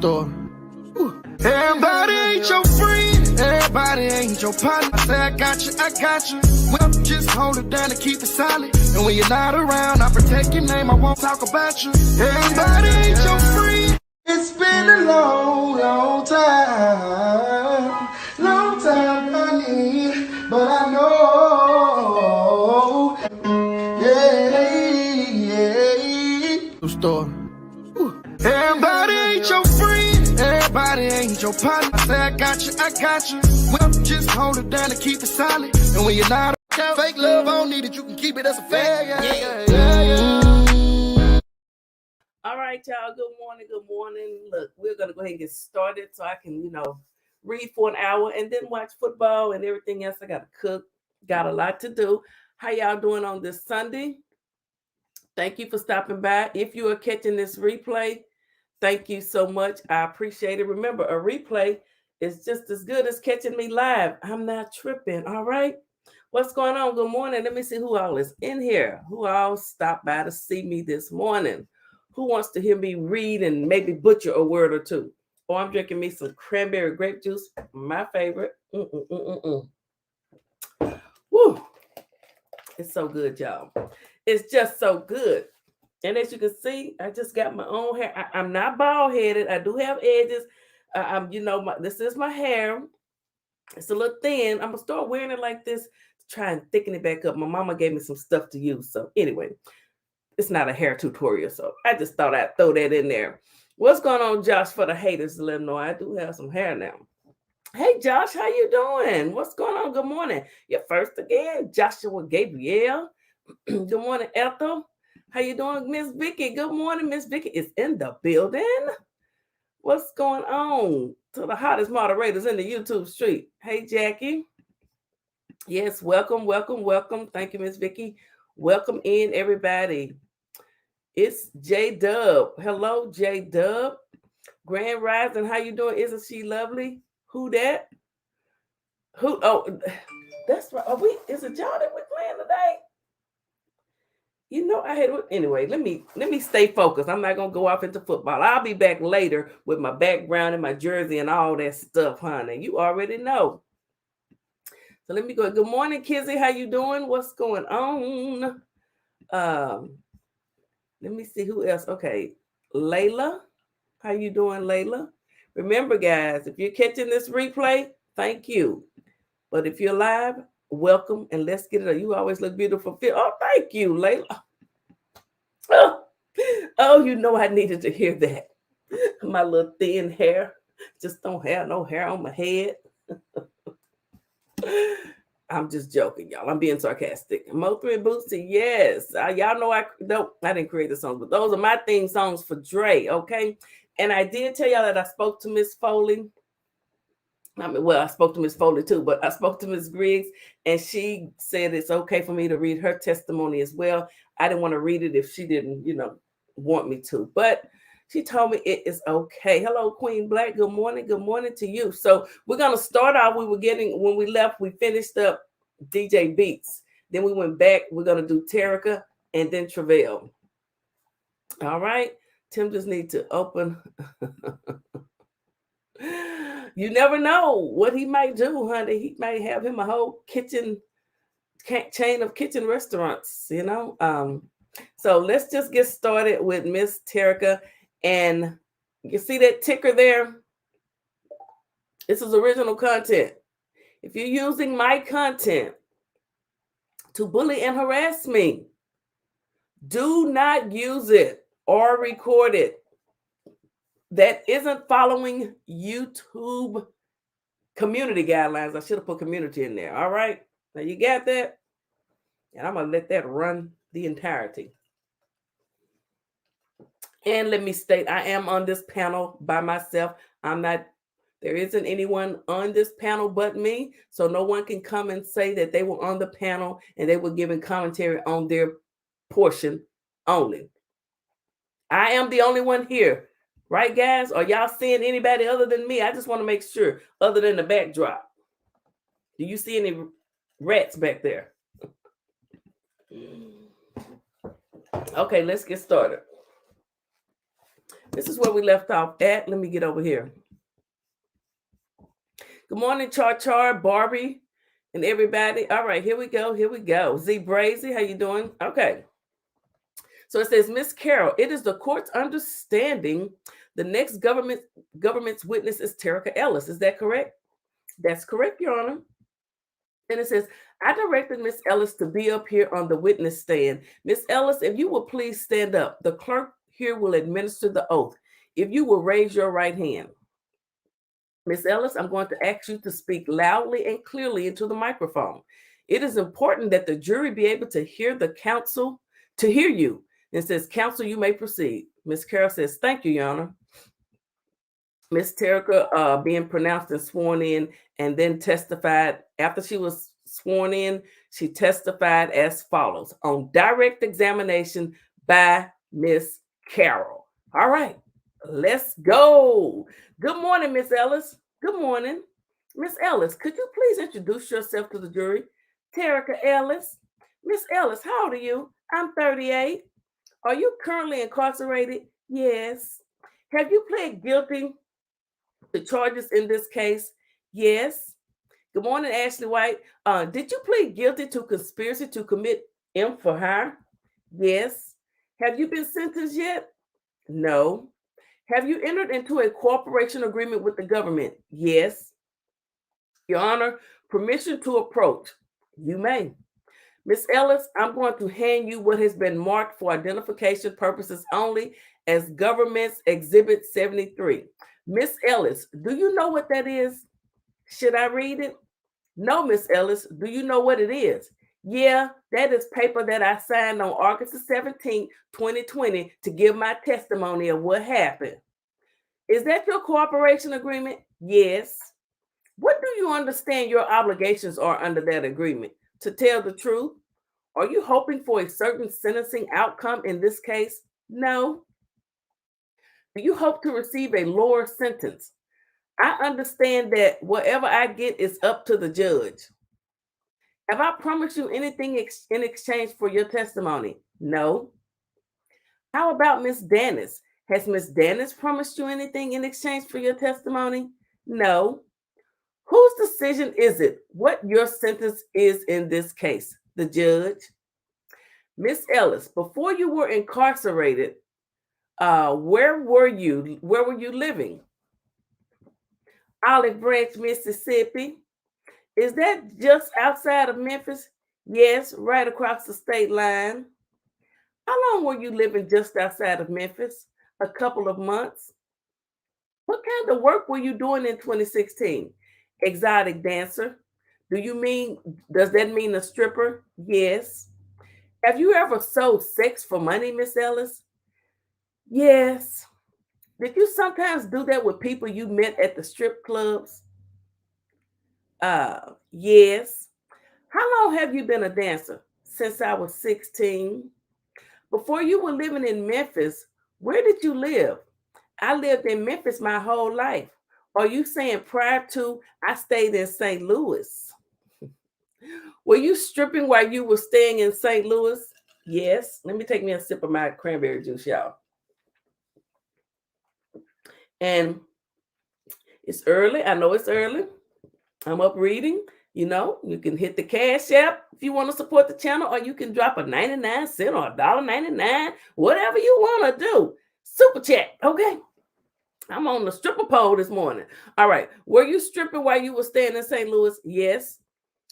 store. Everybody ain't your friend, everybody ain't your partner. I say I got you. Well, just hold it down and keep it solid. And when you're not around, I protect your name, I won't talk about you. Everybody ain't your friend. It's been a long time, honey, but I know, yeah. Store. Everybody ain't your friend, everybody ain't your partner. I say I got you. Well, just hold it down and keep it solid. And when you're not around, fake love, I don't need it, you can keep it as a fact. Yeah. All right, y'all. Good morning. Look, we're going to go ahead and get started so I can, read for an hour and then watch football and everything else. I got to cook. Got a lot to do. How y'all doing on this Sunday? Thank you for stopping by. If you are catching this replay, thank you so much. I appreciate it. Remember, a replay is just as good as catching me live. I'm not tripping. All right. What's going on? Good morning. Let me see who all is in here. Who all stopped by to see me this morning? Who wants to hear me read and maybe butcher a word or two? Oh, I'm drinking me some cranberry grape juice, my favorite. Woo! It's so good, y'all. It's just so good. And as you can see, I just got my own hair. I'm not bald-headed. I do have edges. This is my hair. It's a little thin. I'm going to start wearing it like this to try and thicken it back up. My mama gave me some stuff to use. So anyway, it's not a hair tutorial, so I just thought I'd throw that in there. What's going on, Josh, for the haters to let them know I do have some hair now. Hey, Josh, how you doing? What's going on? Good morning. You're first again. Joshua Gabriel. Good morning, Ethel. How you doing, Miss Vicky? Good morning, Miss Vicky is in the building. What's going on? To the hottest moderators in the YouTube street. Hey, Jackie. Yes, welcome. Thank you, Miss Vicky. Welcome in, everybody. It's J-Dub. Hello, J-Dub. Grand Rising, how you doing? Isn't she lovely? Who that? Who? Oh, that's right. Is it y'all that we're playing today? I had anyway. Let me stay focused. I'm not gonna go off into football. I'll be back later with my background and my jersey and all that stuff, honey. You already know. So let me go. Good morning, Kizzy. How you doing? What's going on? Let me see who else. Okay, Layla. How you doing, Layla? Remember, guys, if you're catching this replay, thank you. But if you're live, welcome, and let's get it. You always look beautiful. Oh, thank you, Layla. Oh, I needed to hear that. My little thin hair. Just don't have no hair on my head. I'm just joking, y'all. I'm being sarcastic. Mo3 and Bootsy, yes. Y'all know I didn't create the songs, but those are my theme songs for Dre, okay? And I did tell y'all that I spoke to Miss Phylly. I spoke to Miss Phylly too, but I spoke to Miss Griggs, and she said it's okay for me to read her testimony as well. I didn't want to read it if she didn't, want me to, but she told me it is okay. Hello, Queen Black. Good morning. Good morning to you. So we're going to start out. When we left, we finished up DJ Beatz. Then we went back. We're going to do Terica and then Travell. All right. Tim just needs to open. You never know what he might do, honey. He might have him a whole chain of kitchen restaurants, So let's just get started with Miss Terica. And you see that ticker there? This is original content. If you're using my content to bully and harass me, do not use it or record it. That isn't following YouTube community guidelines. I should have put community in there. All right. Now you got that? And I'm going to let that run the entirety. And let me state, I am on this panel by myself. There isn't anyone on this panel but me. So no one can come and say that they were on the panel and they were giving commentary on their portion only. I am the only one here. Right, guys? Are y'all seeing anybody other than me? I just want to make sure, other than the backdrop. Do you see any rats back there? Okay, let's get started. This is where we left off at. Let me get over here. Good morning, Char, Barbie, and everybody. All right, here we go. Z Brazy, how you doing? Okay. So it says, Miss Carol, it is the court's understanding the next government's witness is Terica Ellis. Is that correct? That's correct, Your Honor. And it says, I directed Miss Ellis to be up here on the witness stand. Miss Ellis, if you will please stand up. The clerk here will administer the oath. If you will raise your right hand. Miss Ellis, I'm going to ask you to speak loudly and clearly into the microphone. It is important that the jury be able to hear the counsel, to hear you. It says, counsel, you may proceed. Miss Carol says, thank you, Your Honor. Miss Terica being pronounced and sworn in, and then testified. After she was sworn in, she testified as follows on direct examination by Miss Carol. All right, let's go. Good morning, Miss Ellis. Good morning. Miss Ellis, could you please introduce yourself to the jury? Terica Ellis. Miss Ellis, how old are you? I'm 38. Are you currently incarcerated? Yes. Have you pled guilty to charges in this case? Yes. Good morning, Ashley White. Did you plead guilty to conspiracy to commit M for hire? Yes. Have you been sentenced yet? No. Have you entered into a cooperation agreement with the government? Yes. Your Honor, permission to approach. You may. Miss Ellis, I'm going to hand you what has been marked for identification purposes only as Government's Exhibit 73. Miss Ellis, do you know what that is? Should I read it? No, Miss Ellis, do you know what it is? Yeah, that is paper that I signed on August the 17th, 2020 to give my testimony of what happened. Is that your cooperation agreement? Yes. What do you understand your obligations are under that agreement? To tell the truth? Are you hoping for a certain sentencing outcome in this case? No. Do you hope to receive a lower sentence? I understand that whatever I get is up to the judge. Have I promised you anything in exchange for your testimony? No. How about Miss Dennis? Has Miss Dennis promised you anything in exchange for your testimony? No. Whose decision is it what your sentence is in this case? The judge. Miss Ellis, before you were incarcerated, where were you living? Olive Branch, Mississippi. Is that just outside of Memphis? Yes, right across the state line. How long were you living just outside of Memphis? A couple of months. What kind of work were you doing in 2016? Exotic dancer. Does that mean a stripper? Yes. Have you ever sold sex for money, Miss Ellis? Yes. Did you sometimes do that with people you met at the strip clubs? Yes. How long have you been a dancer? Since I was 16. Before you were living in Memphis, where did you live? I lived in Memphis my whole life. Are you saying prior to I stayed in St. Louis? Were you stripping while you were staying in St. Louis? Yes. Let me take me a sip of my cranberry juice, y'all. And it's early. I know it's early. I'm up reading. You know, you can hit the Cash App if you want to support the channel, or you can drop a 99-cent or $1.99, whatever you want to do. Super chat, okay? I'm on the stripper pole this morning. All right. Were you stripping while you were staying in St. Louis? Yes.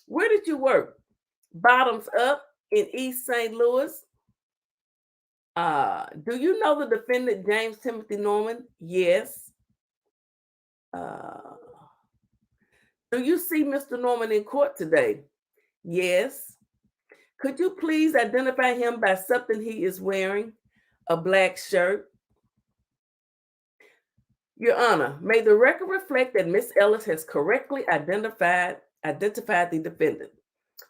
Where did you work? Bottoms Up in East St. Louis. Do you know the defendant, James Timothy Norman? Yes. Do you see Mr. Norman in court today? Yes. Could you please identify him by something he is wearing? A black shirt. Your Honor, may the record reflect that Miss Ellis has correctly identified the defendant.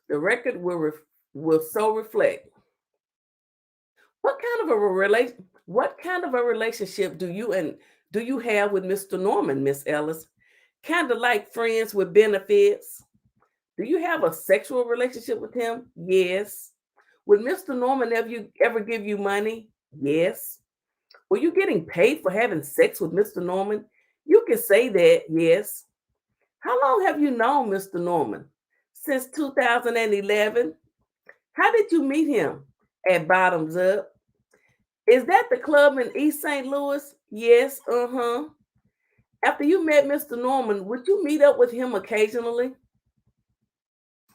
The record will so reflect. What kind of a relationship do you have with Mr. Norman, Miss Ellis? Kind of like friends with benefits. Do you have a sexual relationship with him? Yes. Would Mr. Norman ever give you money? Yes. Were you getting paid for having sex with Mr. Norman? You can say that, yes. How long have you known Mr. Norman? Since 2011. How did you meet him? At Bottoms Up. Is that the club in East St. Louis? Yes, After you met Mr. Norman, would you meet up with him occasionally?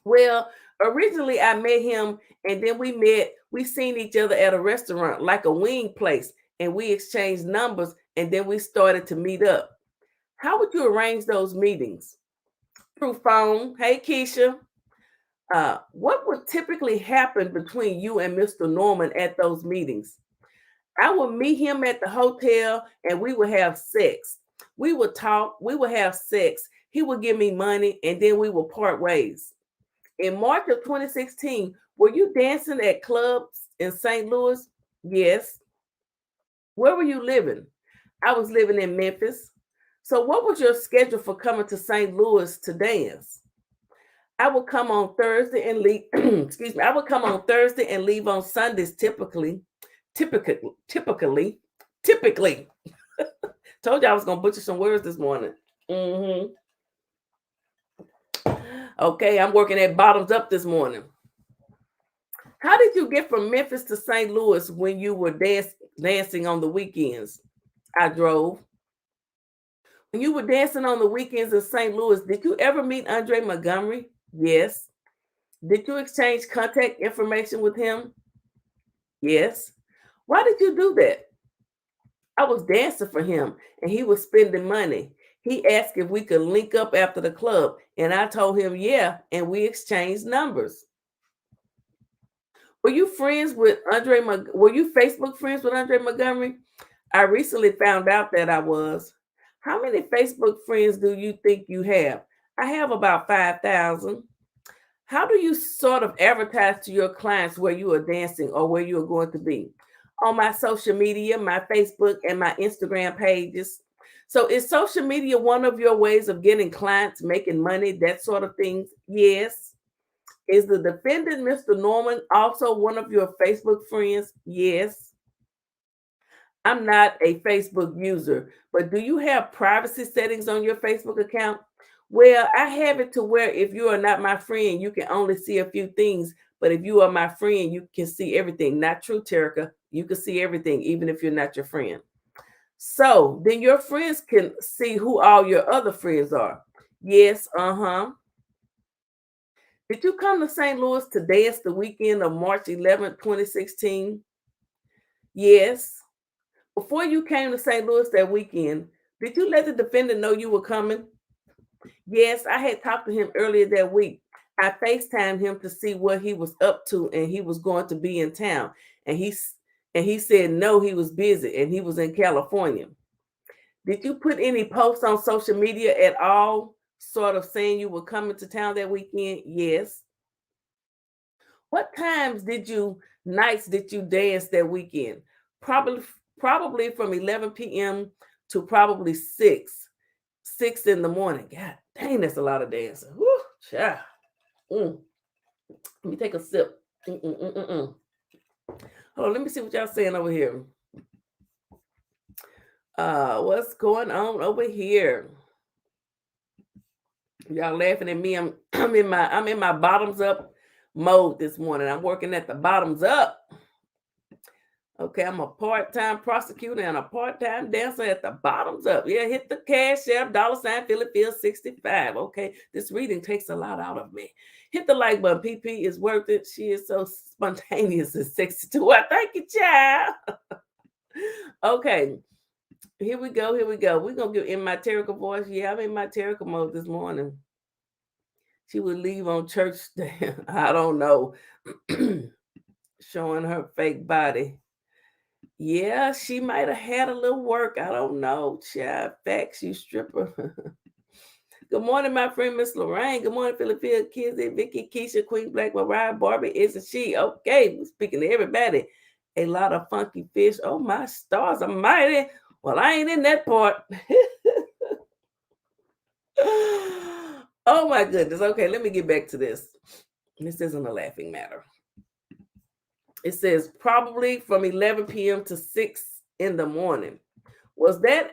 Well, originally I met him and then we seen each other at a restaurant, like a wing place, and we exchanged numbers and then we started to meet up. How would you arrange those meetings? Through phone. Hey, Keisha. What would typically happen between you and Mr. Norman at those meetings? I would meet him at the hotel and we would have sex. We would talk, we would have sex. He would give me money and then we would part ways. In March of 2016, were you dancing at clubs in St. Louis? Yes. Where were you living? I was living in Memphis. So what was your schedule for coming to St. Louis to dance? I would come on Thursday and leave. Excuse me. I would come on Thursday and leave on Sundays typically. Told you I was gonna butcher some words this morning. Okay, I'm working at Bottoms Up this morning. How did you get from Memphis to St. Louis when you were dancing on the weekends? I drove. When you were dancing on the weekends in St. Louis, did you ever meet Andre Montgomery? Yes. Did you exchange contact information with him? Yes. Why did you do that? I was dancing for him and he was spending money. He asked if we could link up after the club and I told him yeah, and we exchanged numbers. Were you Facebook friends with Andre Montgomery? I recently found out that I was. How many Facebook friends do you think you have? I have about 5,000. How do you sort of advertise to your clients where you are dancing or where you are going to be? On my social media, my Facebook and my Instagram pages. So is social media one of your ways of getting clients, making money, that sort of things? Yes. Is the defendant, Mr. Norman, also one of your Facebook friends? Yes. I'm not a Facebook user, but do you have privacy settings on your Facebook account? Well, I have it to where if you are not my friend, you can only see a few things. But if you are my friend, you can see everything. Not true, Terica. You can see everything, even if you're not your friend. So then your friends can see who all your other friends are. Yes, Did you come to St. Louis to dance the weekend of March 11th, 2016? Yes. Before you came to St. Louis that weekend, did you let the defendant know you were coming? Yes, I had talked to him earlier that week. I FaceTimed him to see what he was up to, and he was going to be in town. And he said no, he was busy, and he was in California. Did you put any posts on social media at all, sort of saying you were coming to town that weekend? Yes. What nights did you dance that weekend? Probably from 11 p.m. to probably 6 in the morning. God dang, that's a lot of dancing. Woo, child. Let me take a sip. Hold on, let me see what y'all saying over here. What's going on over here? Y'all laughing at me. I'm in my bottoms up mode this morning. I'm working at the bottoms up. Okay, I'm a part-time prosecutor and a part-time dancer at the bottoms up. Yeah, hit the cash app, $, Phylly 65. Okay, this reading takes a lot out of me. Hit the like button. PP is worth it. She is so spontaneous and sexy too. Well, thank you, child. Okay, here we go. We're going to get in my Terica voice. Yeah, I'm in my Terica mode this morning. She would leave on church day. I don't know. Showing her fake body. Yeah, she might have had a little work. I don't know. Child, facts, you stripper. Good morning, my friend, Miss Lorraine. Good morning, Phylly, Kizzy, Vicky, Keisha, Queen Black, Mariah, Barbie, isn't she? Okay, we're speaking to everybody. A lot of funky fish. Oh, my stars almighty. Well, I ain't in that part. Oh, my goodness. Okay, let me get back to this. This isn't a laughing matter. It says probably from 11 p.m. to 6 in the morning. Was that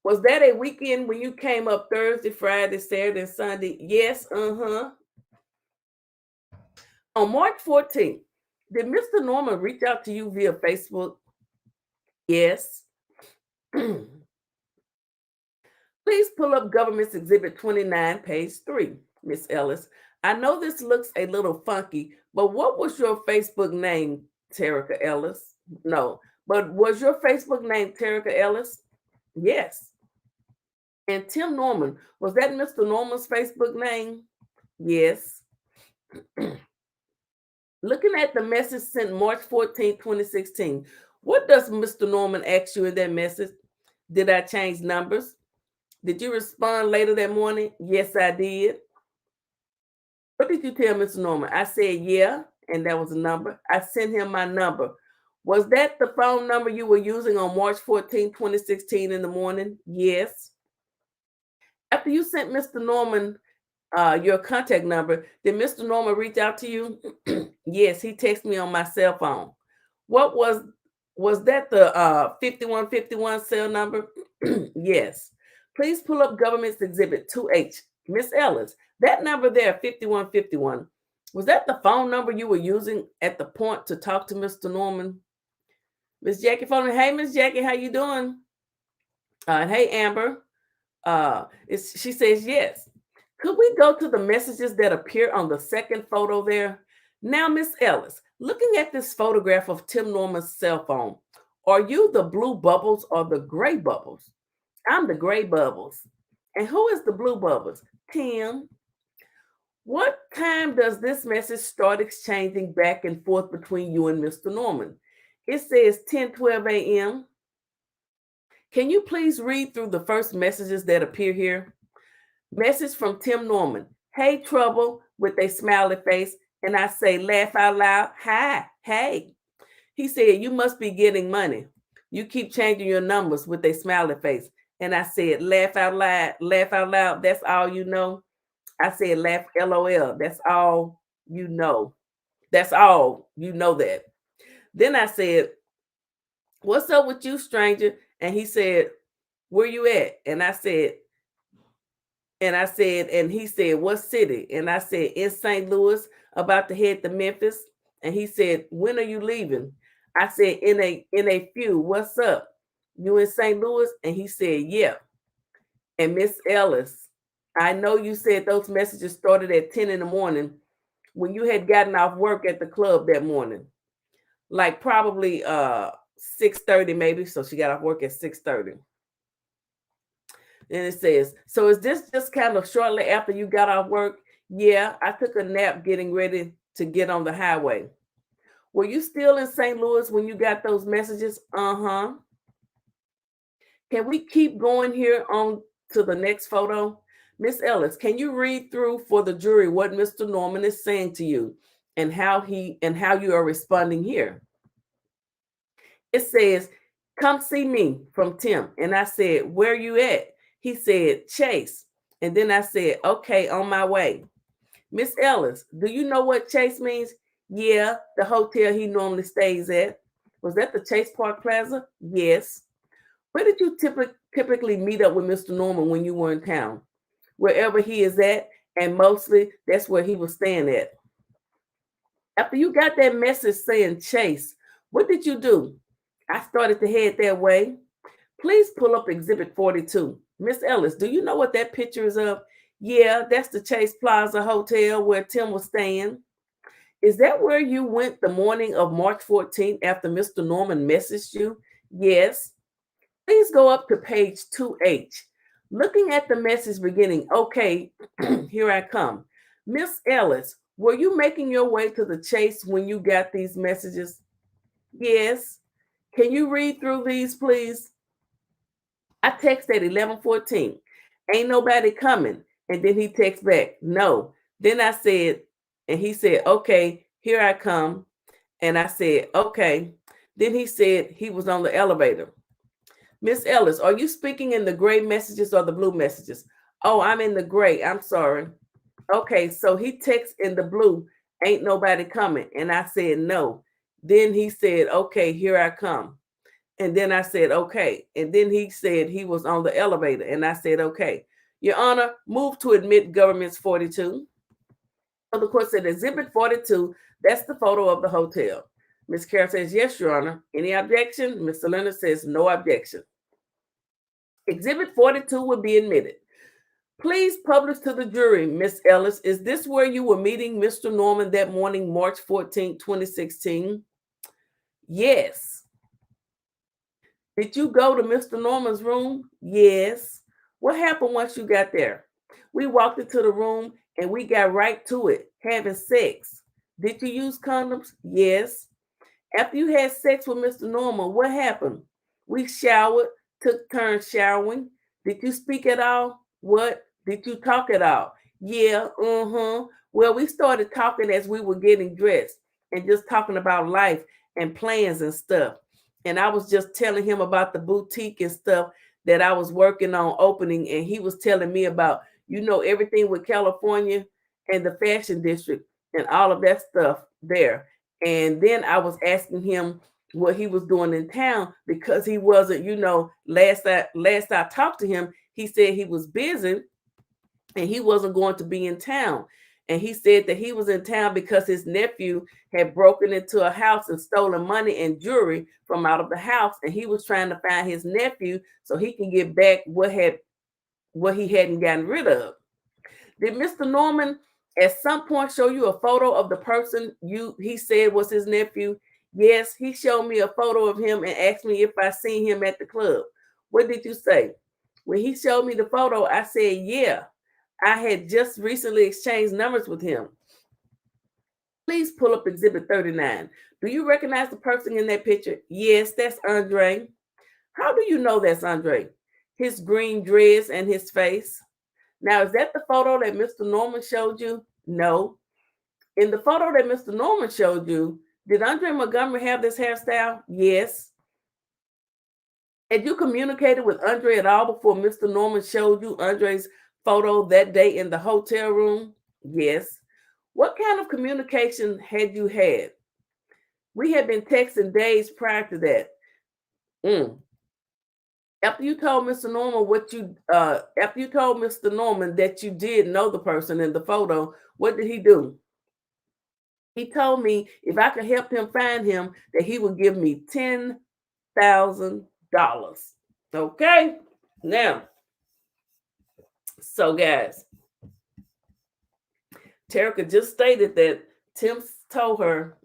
a weekend when you came up Thursday, Friday, Saturday, and Sunday? Yes, On March 14th, did Mr. Norman reach out to you via Facebook? Yes. Please pull up Government's Exhibit 29, page 3, Miss Ellis. I know this looks a little funky, but what was your Facebook name, Terica Ellis? No, but was your Facebook name Terica Ellis? Yes. And Tim Norman, was that Mr. Norman's Facebook name? Yes. Looking at the message sent March 14, 2016, what does Mr. Norman ask you in that message? Did I change numbers? Did you respond later that morning? Yes, I did. What did you tell Mr. Norman? I said, yeah, and that was a number. I sent him my number. Was that the phone number you were using on March 14, 2016 in the morning? Yes. After you sent Mr. Norman your contact number, did Mr. Norman reach out to you? Yes, he texted me on my cell phone. What was that the 5151 cell number? Yes. Please pull up Government's Exhibit 2H. Miss Ellis, that number there, 5151, was that the phone number you were using at the point to talk to Mr. Norman? Miss Jackie phone. Hey, Miss Jackie, how you doing? Hey, Amber. She says yes. Could we go to the messages that appear on the second photo there? Now, Miss Ellis, looking at this photograph of Tim Norman's cell phone, are you the blue bubbles or the gray bubbles? I'm the gray bubbles. And who is the blue bubbles? Tim. What time does this message start exchanging back and forth between you and Mr. Norman? It says 10:12 a.m. Can you please read through the first messages that appear here? Message from Tim Norman. Hey, Trouble, with a smiley face. And I say, laugh out loud. Hi, hey. He said, you must be getting money. You keep changing your numbers, with a smiley face. And I said, laugh out loud. Laugh out loud. That's all you know. I said, laugh, LOL. That's all you know. That's all you know that. Then I said, what's up with you, stranger? And he said, where you at? And he said, what city? And I said, in St. Louis, about to head to Memphis. And he said, when are you leaving? I said, in a few. What's up? You in St. Louis? And he said, yeah. And Miss Ellis, I know you said those messages started at 10 in the morning when you had gotten off work at the club that morning. Like probably 6:30 maybe. So she got off work at 6:30. And it says, so is this just kind of shortly after you got off work? Yeah, I took a nap getting ready to get on the highway. Were you still in St. Louis when you got those messages? Uh-huh. Can we keep going here on to the next photo? Miss Ellis, can you read through for the jury what Mr. Norman is saying to you and how you are responding here? It says, come see me, from Tim. And I said, where you at? He said, Chase. And then I said, okay, on my way. Miss Ellis, do you know what Chase means? Yeah, the hotel he normally stays at. Was that the Chase Park Plaza? Yes. Where did you typically meet up with Mr. Norman when you were in town? Wherever he is at, and mostly that's where he was staying at. After you got that message saying Chase, what did you do? I started to head that way. Please pull up Exhibit 42. Miss Ellis, do you know what that picture is of? Yeah, that's the Chase Plaza Hotel where Tim was staying. Is that where you went the morning of March 14th after Mr. Norman messaged you? Yes. Please go up to page 2H. Looking at the message beginning, okay, here I come. Miss Ellis, were you making your way to the Chase when you got these messages? Yes. Can you read through these, please? I texted at 11:14. Ain't nobody coming. And then he texts back, no. Then I said, and he said, okay, here I come. And I said, okay. Then he said he was on the elevator. Miss Ellis, are you speaking in the gray messages or the blue messages? Oh, I'm in the gray. I'm sorry. Okay, so he texts in the blue, ain't nobody coming. And I said, no. Then he said, okay, here I come. And then I said, okay. And then he said he was on the elevator. And I said, okay. Your Honor, move to admit government's 42. So the court said, Exhibit 42, that's the photo of the hotel. Ms. Carroll says, yes, Your Honor. Any objection? Mr. Leonard says, no objection. Exhibit 42 will be admitted. Please publish to the jury, Ms. Ellis, is this where you were meeting Mr. Norman that morning, March 14, 2016? Yes. Did you go to Mr. Norman's room? Yes. What happened once you got there? We walked into the room and we got right to it, having sex. Did you use condoms? Yes. After you had sex with Mr. Norman, what happened? We showered, took turns showering. Did you speak at all? What? Did you talk at all? Yeah, Well, we started talking as we were getting dressed and just talking about life and plans and stuff. And I was just telling him about the boutique and stuff that I was working on opening. And he was telling me about, everything with California and the fashion district and all of that stuff there. And then I was asking him what he was doing in town because he wasn't, last I talked to him, he said he was busy and he wasn't going to be in town. And he said that he was in town because his nephew had broken into a house and stolen money and jewelry from out of the house. And he was trying to find his nephew so he can get back what he hadn't gotten rid of. Did Mr. Norman at some point show you a photo of the person he said was his nephew? Yes, he showed me a photo of him and asked me if I seen him at the club. What did you say? When he showed me the photo, I said, yeah, I had just recently exchanged numbers with him. Please pull up Exhibit 39. Do you recognize the person in that picture? Yes, that's Andre. How do you know that's Andre? His green dress and his face. Now, is that the photo that Mr. Norman showed you? No. In the photo that Mr. Norman showed you, did Andre Montgomery have this hairstyle? Yes. Had you communicated with Andre at all before Mr. Norman showed you Andre's photo that day in the hotel room? Yes. What kind of communication had you had? We had been texting days prior to that. After you told Mr. Norman that you did know the person in the photo, what did he do? He told me if I could help him find him, that he would give me $10,000. Okay? Now, so guys, Terica just stated that Tim told her,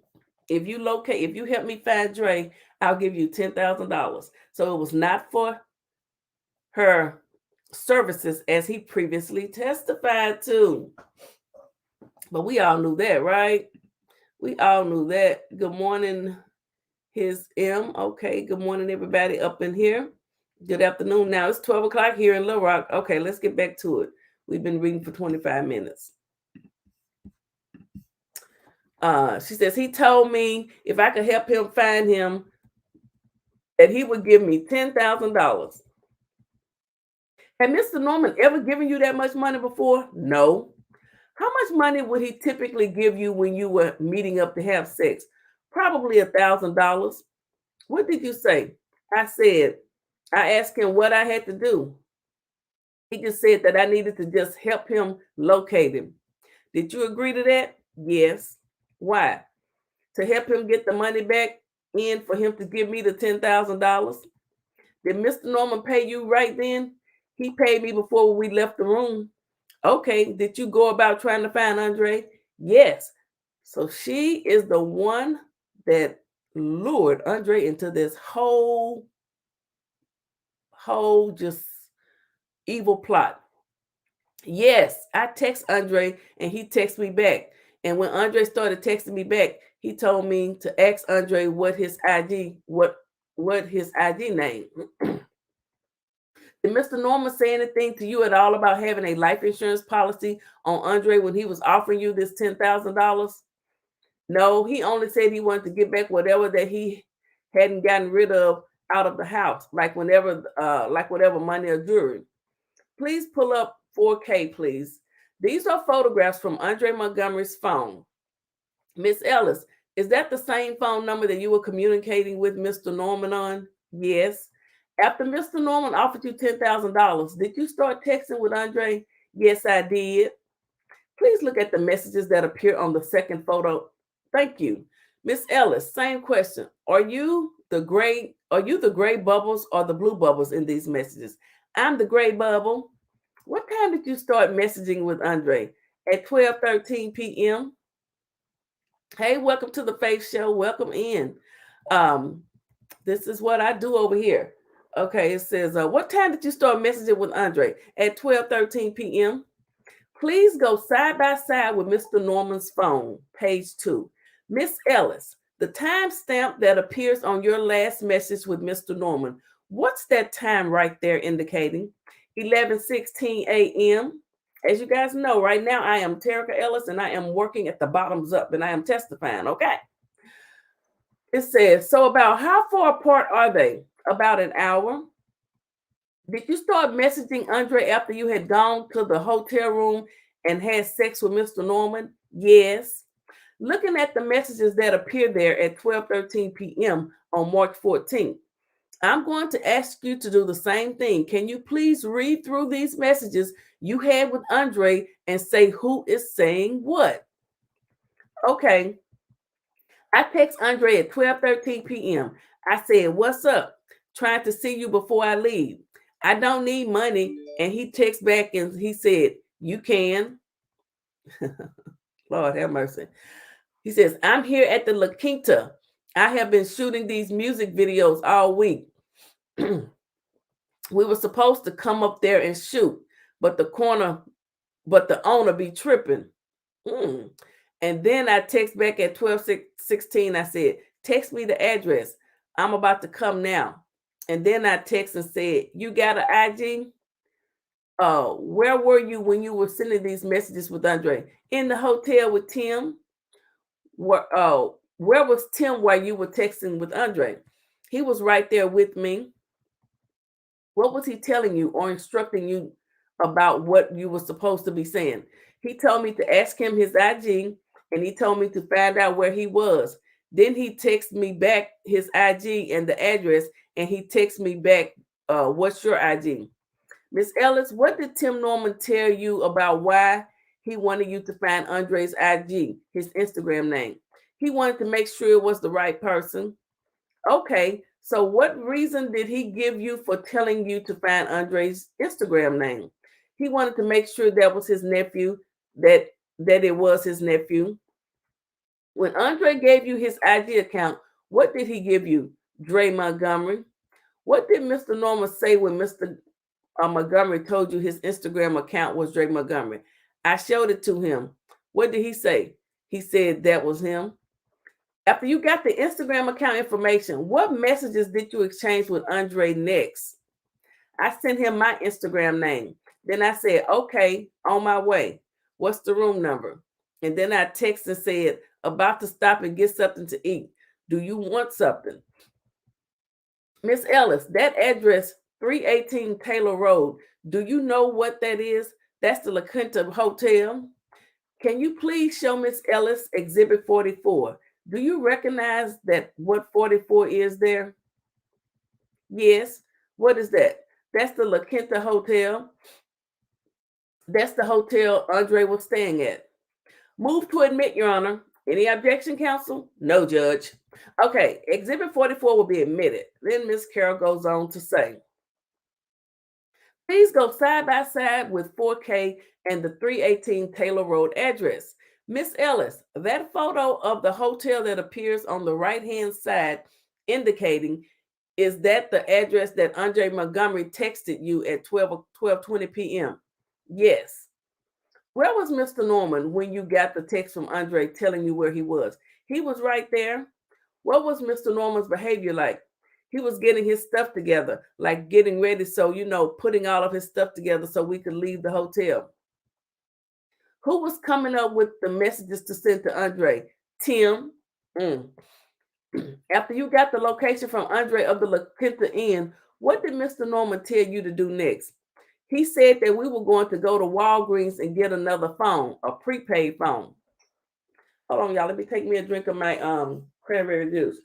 if you help me find Dre, I'll give you $10,000. So it was not for her services as he previously testified to. But we all knew that, right? We all knew that. Good morning, his M. Okay, good morning, everybody up in here. Good afternoon. Now it's 12 o'clock here in Little Rock. Okay, let's get back to it. We've been reading for 25 minutes. She says, he told me if I could help him find him, that he would give me $10,000. Had Mr. Norman ever given you that much money before? No. How much money would he typically give you when you were meeting up to have sex? Probably $1,000. What did you say? I asked him what I had to do. He just said that I needed to just help him locate him. Did you agree to that? Yes. Why? To help him get the money back in for him to give me the $10,000? Did Mr. Norman pay you right then? He paid me before we left the room. Okay, did you go about trying to find Andre? Yes. So she is the one that lured Andre into this whole just evil plot. Yes, I text Andre and he texted me back. And when Andre started texting me back, he told me to ask Andre what his ID name. Did Mr. Norman say anything to you at all about having a life insurance policy on Andre when he was offering you this $10,000? No, he only said he wanted to get back whatever that he hadn't gotten rid of out of the house, like whatever money or jewelry. Please pull up 4K, please. These are photographs from Andre Montgomery's phone. Miss Ellis, is that the same phone number that you were communicating with Mr. Norman on? Yes. After Mr. Norman offered you $10,000, did you start texting with Andre? Yes, I did. Please look at the messages that appear on the second photo. Thank you. Miss Ellis, same question. Are you the gray bubbles or the blue bubbles in these messages? I'm the gray bubble. What time did you start messaging with Andre? At 12:13 p.m. Hey, welcome to the Faith Show. Welcome in. This is what I do over here. Okay, it says, what time did you start messaging with Andre? At 12:13 p.m. Please go side by side with Mr. Norman's phone, page 2. Miss Ellis, the timestamp that appears on your last message with Mr. Norman, what's that time right there indicating? 11:16 a.m. As you guys know, right now I am Terica Ellis and I am working at the bottoms up and I am testifying, okay? It says, so about how far apart are they? About an hour. Did you start messaging Andre after you had gone to the hotel room and had sex with Mr. Norman? Yes. Looking at the messages that appear there at 12:13 p.m. on March 14th, I'm going to ask you to do the same thing. Can you please read through these messages you had with Andre and say who is saying what? Okay. I text Andre at 12:13 p.m. I said, what's up? Trying to see you before I leave. I don't need money. And he texts back and he said, you can. Lord have mercy. He says, I'm here at the La Quinta. I have been shooting these music videos all week. We were supposed to come up there and shoot, but the owner be tripping. And then I text back at 12:16. I said, text me the address. I'm about to come now. And then I text and said, you got an IG? Where were you when you were sending these messages with Andre? In the hotel with Tim. Where was Tim while you were texting with Andre? He was right there with me. What was he telling you or instructing you about what you were supposed to be saying? He told me to ask him his IG and he told me to find out where he was. Then he texted me back his IG and the address and he texted me back, what's your IG? Miss Ellis, what did Tim Norman tell you about why he wanted you to find Andre's IG, his Instagram name? He wanted to make sure it was the right person. Okay, so what reason did he give you for telling you to find Andre's Instagram name? He wanted to make sure that was his nephew, that it was his nephew. When Andre gave you his IG account, what did he give you? Dre Montgomery. What did Mr. Norman say when Mr. Montgomery told you his Instagram account was Dre Montgomery? I showed it to him. What did he say? He said that was him. After you got the Instagram account information, what messages did you exchange with Andre next? I sent him my Instagram name. Then I said, okay, on my way. What's the room number? And then I texted and said, about to stop and get something to eat. Do you want something? Miss Ellis, that address, 318 Taylor Road, do you know what that is? That's the La Quinta Hotel. Can you please show Miss Ellis Exhibit 44? Do you recognize that what 44 is there? Yes. What is that? That's the La Quinta Hotel. That's the hotel Andre was staying at. Move to admit, Your Honor. Any objection, counsel? No, Judge. Okay, Exhibit 44 will be admitted. Then Miss Carroll goes on to say, please go side by side with 4K and the 318 Taylor Road address. Miss Ellis, that photo of the hotel that appears on the right-hand side indicating, is that the address that Andre Montgomery texted you at 12:20 p.m.? Yes. Where was Mr. Norman when you got the text from Andre telling you where he was? He was right there. What was Mr. Norman's behavior like? He was getting his stuff together, like getting ready. So, putting all of his stuff together so we could leave the hotel. Who was coming up with the messages to send to Andre? Tim. After you got the location from Andre of the La Quinta Inn, what did Mr. Norman tell you to do next? He said that we were going to go to Walgreens and get another phone, a prepaid phone. Hold on, y'all. Let me take me a drink of my cranberry juice.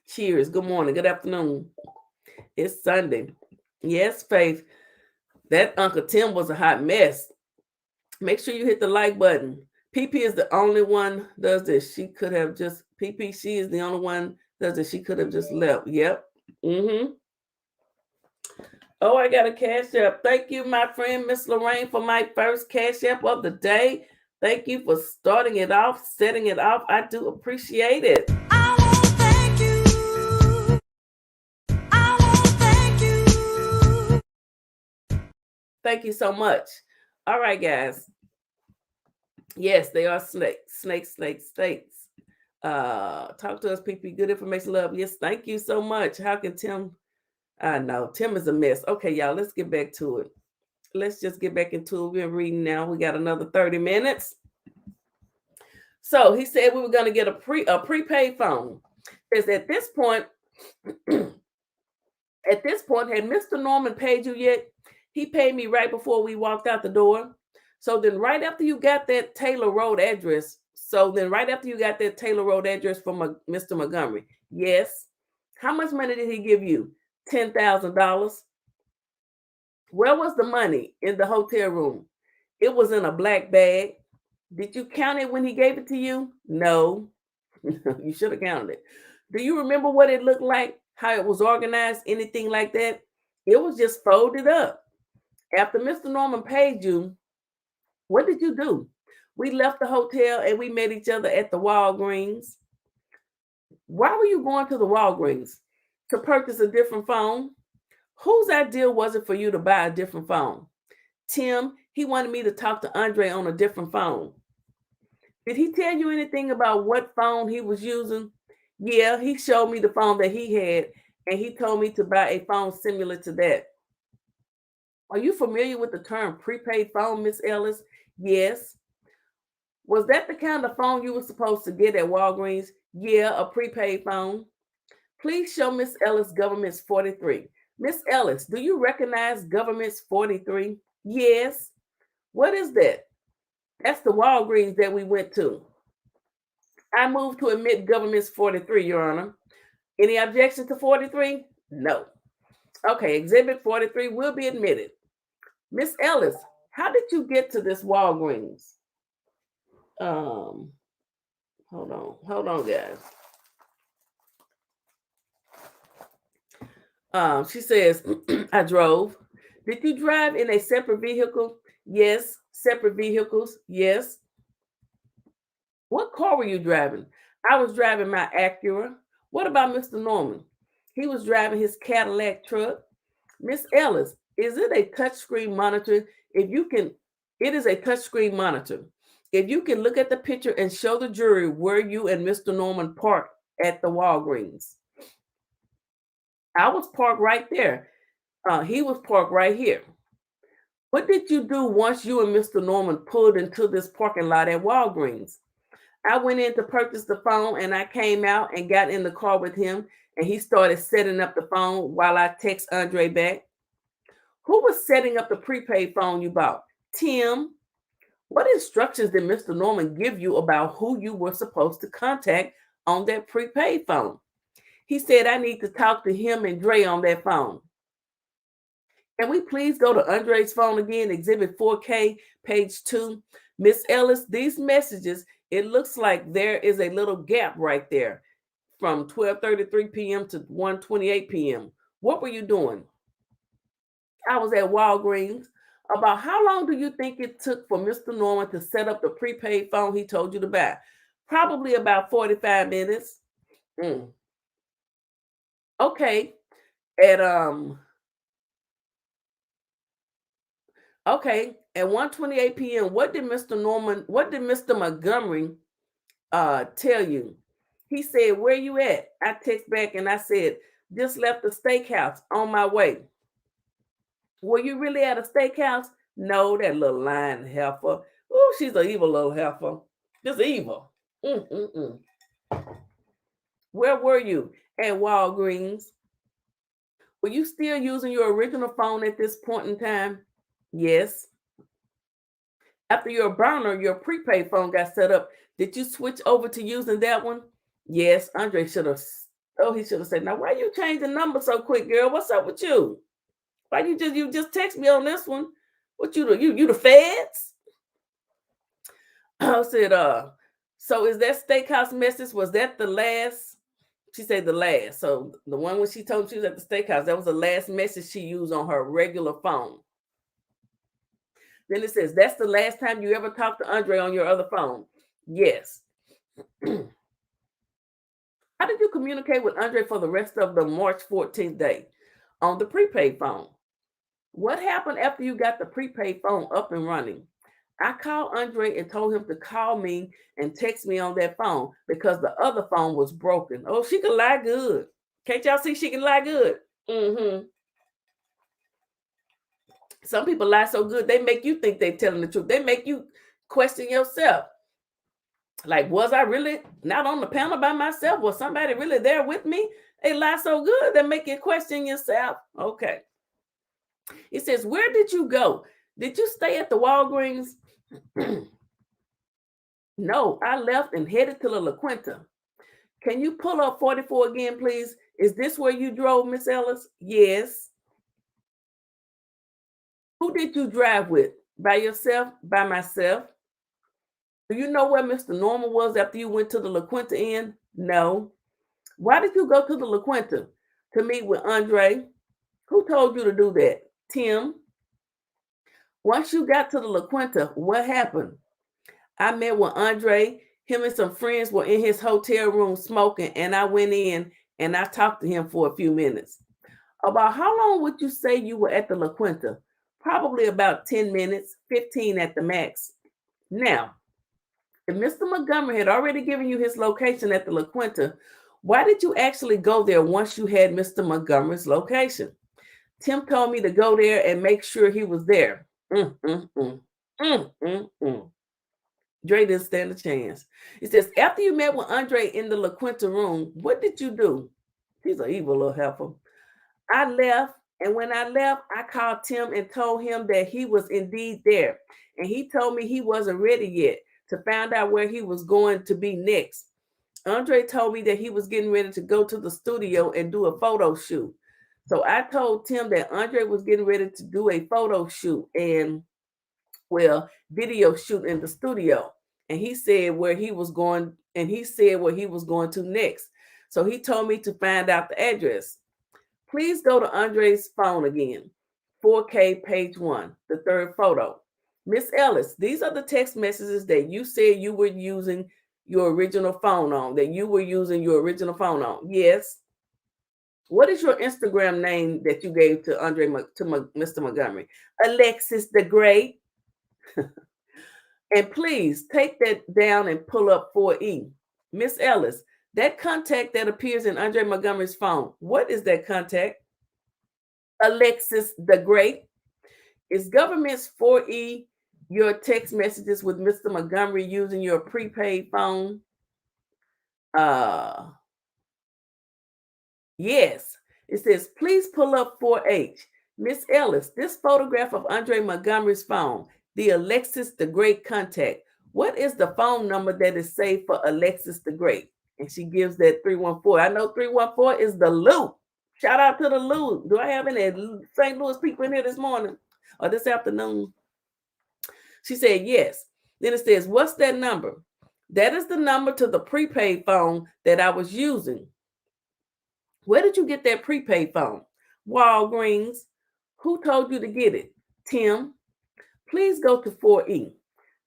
Cheers. Good morning. Good afternoon. It's Sunday. Yes, Faith. That Uncle Tim was a hot mess. Make sure you hit the like button. PP is the only one does this. She could have just PP. She is the only one does this. She could have just left. Yep. Oh, I got a cash app. Thank you, my friend Miss Lorraine, for my first cash app of the day. Thank you for starting it off, setting it off. I do appreciate it. I won't thank you. I won't thank you. Thank you so much. All right, guys. Yes, they are snakes. Talk to us, PP. Good information, love. Yes, thank you so much. How can Tim? I know Tim is a mess. Okay, y'all, let's get back to it. Let's just get back into it. We're reading now. We got another 30 minutes. So he said we were going to get a prepaid phone. Because at this point, had Mr. Norman paid you yet? He paid me right before we walked out the door. So then right after you got that Taylor Road address from Mr. Montgomery, yes. How much money did he give you? $10,000. Where was the money? In the hotel room. It was in a black bag. Did you count it when he gave it to you? No. You should have counted it. Do you remember what it looked like? How it was organized? Anything like that? It was just folded up. After Mr. Norman paid you, what did you do? We left the hotel and we met each other at the Walgreens. Why were you going to the Walgreens? To purchase a different phone? Whose idea was it for you to buy a different phone? Tim, he wanted me to talk to Andre on a different phone. Did he tell you anything about what phone he was using? Yeah, he showed me the phone that he had, and he told me to buy a phone similar to that. Are you familiar with the term prepaid phone, Miss Ellis? Yes. Was that the kind of phone you were supposed to get at Walgreens? Yeah, a prepaid phone. Please show Miss Ellis Government's 43. Miss Ellis, do you recognize Government's 43? Yes. What is that? That's the Walgreens that we went to. I move to admit Government's 43, Your Honor. Any objection to 43? No. Okay, Exhibit 43 will be admitted. Miss Ellis, how did you get to this Walgreens? Hold on, guys. She says, I drove. Did you drive in a separate vehicle? Yes. Separate vehicles? Yes. What car were you driving? I was driving my Acura. What about Mr. Norman? He was driving his Cadillac truck. Miss Ellis, is it a touchscreen monitor? It is a touchscreen monitor. If you can look at the picture and show the jury where you and Mr. Norman parked at the Walgreens. I was parked right there. He was parked right here. What did you do once you and Mr. Norman pulled into this parking lot at Walgreens? I went in to purchase the phone and I came out and got in the car with him and he started setting up the phone while I text Andre back. Who was setting up the prepaid phone you bought? Tim. What instructions did Mr. Norman give you about who you were supposed to contact on that prepaid phone? He said, I need to talk to him and Dre on that phone. Can we please go to Andre's phone again, Exhibit 4K, page 2? Miss Ellis, these messages, it looks like there is a little gap right there from 12:33 p.m. to 1:28 p.m. What were you doing? I was at Walgreens. About how long do you think it took for Mr. Norman to set up the prepaid phone he told you to buy? Probably about 45 minutes. Okay. At 1:28 p.m. What did Mr. Montgomery tell you? He said, where you at? I text back and I said, just left the steakhouse on my way. Were you really at a steakhouse? No, that little lying heifer. Oh, she's an evil little heifer. Just evil. Where were you? At Walgreens. Were you still using your original phone at this point in time? Yes. After your prepaid phone got set up, did you switch over to using that one? Yes, Andre should have. Oh, he should have said, "Now, why you change the number so quick, girl? What's up with you? Why you just text me on this one? What you do? You the feds?" I said, so is that steakhouse message? Was that the last? She said the last. So the one when she told me she was at the steakhouse, that was the last message she used on her regular phone. Then it says, that's the last time you ever talked to Andre on your other phone. Yes. How did you communicate with Andre for the rest of the March 14th day? On the prepaid phone. What happened after you got the prepaid phone up and running? I called Andre and told him to call me and text me on that phone because the other phone was broken. Oh, she can lie good. Can't y'all see she can lie good? Some people lie so good, they make you think they're telling the truth. They make you question yourself. Like, was I really not on the panel by myself? Was somebody really there with me? They lie so good, they make you question yourself. Okay. It says, where did you go? Did you stay at the Walgreens? No, I left and headed to the La Quinta. Can you pull up 44 again, please? Is this where you drove, Miss Ellis? Yes. Who did you drive with? By yourself? By myself? Do you know where Mr. Norman was after you went to the La Quinta Inn? No. Why did you go to the La Quinta? To meet with Andre? Who told you to do that? Tim. Once you got to the La Quinta, what happened? I met with Andre. Him and some friends were in his hotel room smoking, and I went in and I talked to him for a few minutes. About how long would you say you were at the La Quinta? Probably about 10 minutes, 15 at the max. Now, if Mr. Montgomery had already given you his location at the La Quinta, why did you actually go there once you had Mr. Montgomery's location? Tim told me to go there and make sure he was there. Dre didn't stand a chance. It says, after you met with Andre in the La Quinta room, what did you do? He's an evil little heifer. I left, and when I left, I called Tim and told him that he was indeed there. And he told me he wasn't ready yet to find out where he was going to be next. Andre told me that he was getting ready to go to the studio and do a photo shoot. So I told Tim that Andre was getting ready to do a photo shoot and, well, video shoot in the studio. And he said where he was going, and he said where he was going to next. So he told me to find out the address. Please go to Andre's phone again. 4K page 1, the third photo. Miss Ellis, these are the text messages that you said you were using your original phone on, Yes. What is your Instagram name that you gave to Mr. Montgomery? Alexis the Great. And please take that down and pull up 4E. Miss Ellis, that contact that appears in Andre Montgomery's phone, what is that contact? Alexis the Great. Is government's 4E your text messages with Mr. Montgomery using your prepaid phone? Yes. It says, please pull up 4H. Miss Ellis, this photograph of Andre Montgomery's phone, the Alexis the Great contact. What is the phone number that is saved for Alexis the Great? And she gives that 314. I know 314 is the Loop. Shout out to the Loop. Do I have any St. Louis people in here this morning or this afternoon? She said, yes. Then it says, what's that number? That is the number to the prepaid phone that I was using. Where did you get that prepaid phone? Walgreens. Who told you to get it? Tim. Please go to 4E.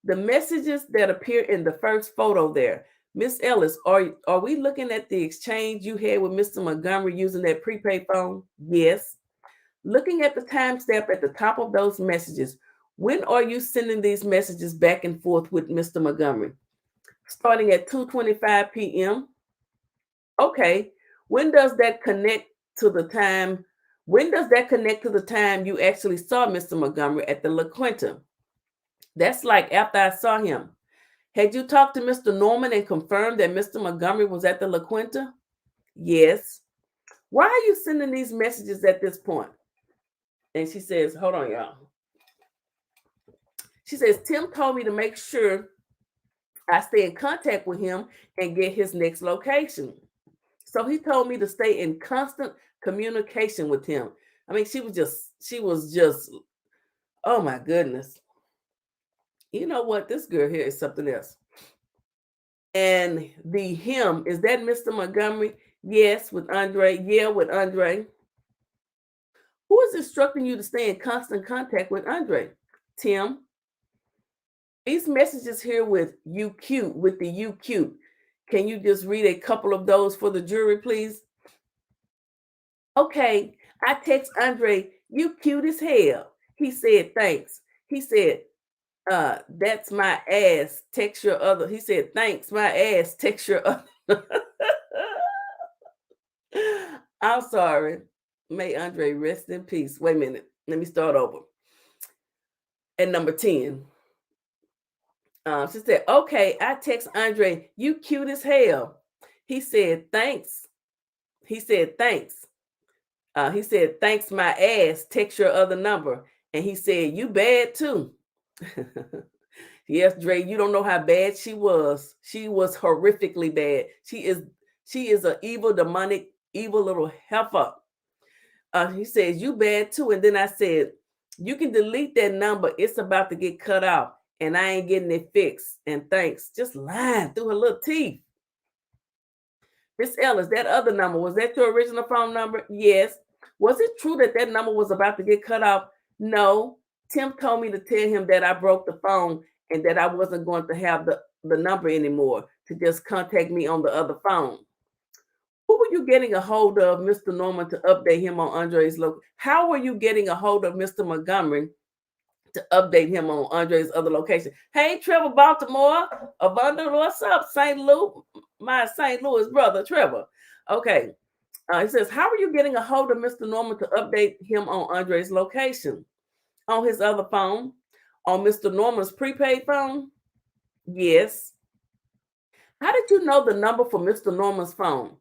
The messages that appear in the first photo there. Miss Ellis, are we looking at the exchange you had with Mr. Montgomery using that prepaid phone? Yes. Looking at the timestamp at the top of those messages, when are you sending these messages back and forth with Mr. Montgomery? Starting at 2:25 p.m. Okay. When does that connect to the time? When does that connect to the time you actually saw Mr. Montgomery at the La Quinta? That's like after I saw him. Had you talked to Mr. Norman and confirmed that Mr. Montgomery was at the La Quinta? Yes. Why are you sending these messages at this point? And she says, hold on, y'all. She says, Tim told me to make sure I stay in contact with him and get his next location. So he told me to stay in constant communication with him. I mean, she was just, oh my goodness. You know what? This girl here is something else. And the him, is that Mr. Montgomery? Yes, with Andre. Yeah, with Andre. Who is instructing you to stay in constant contact with Andre? Tim. These messages here with you cute, with the you cute. Can you just read a couple of those for the jury, please? Okay, I text Andre, you cute as hell. He said, thanks. He said, that's my ass. Text your other. He said, thanks, my ass. Text your other. I'm sorry. May Andre rest in peace. Wait a minute. Let me start over. And number 10. She said, okay, I text Andre, you cute as hell. He said, thanks. He said, thanks. He said, thanks, my ass. Text your other number. And he said, you bad too. Yes, Dre, you don't know how bad she was. She was horrifically bad. She is an evil, demonic, evil little heifer. He says, you bad too. And then I said, you can delete that number. It's about to get cut off. And I ain't getting it fixed. And thanks. Just lying through her little teeth. Miss Ellis, that other number, was that your original phone number? Yes. Was it true that that number was about to get cut off? No. Tim told me to tell him that I broke the phone and that I wasn't going to have the number anymore, to just contact me on the other phone. Who were you getting a hold of, Mr. Norman, to update him on Andre's location? How were you getting a hold of Mr. Montgomery to update him on Andre's other location? Hey, Trevor Baltimore, Abundant, what's up? St. Louis, my St. Louis brother, Trevor. Okay. He says, how are you getting a hold of Mr. Norman to update him on Andre's location? On his other phone? On Mr. Norman's prepaid phone? Yes. How did you know the number for Mr. Norman's phone?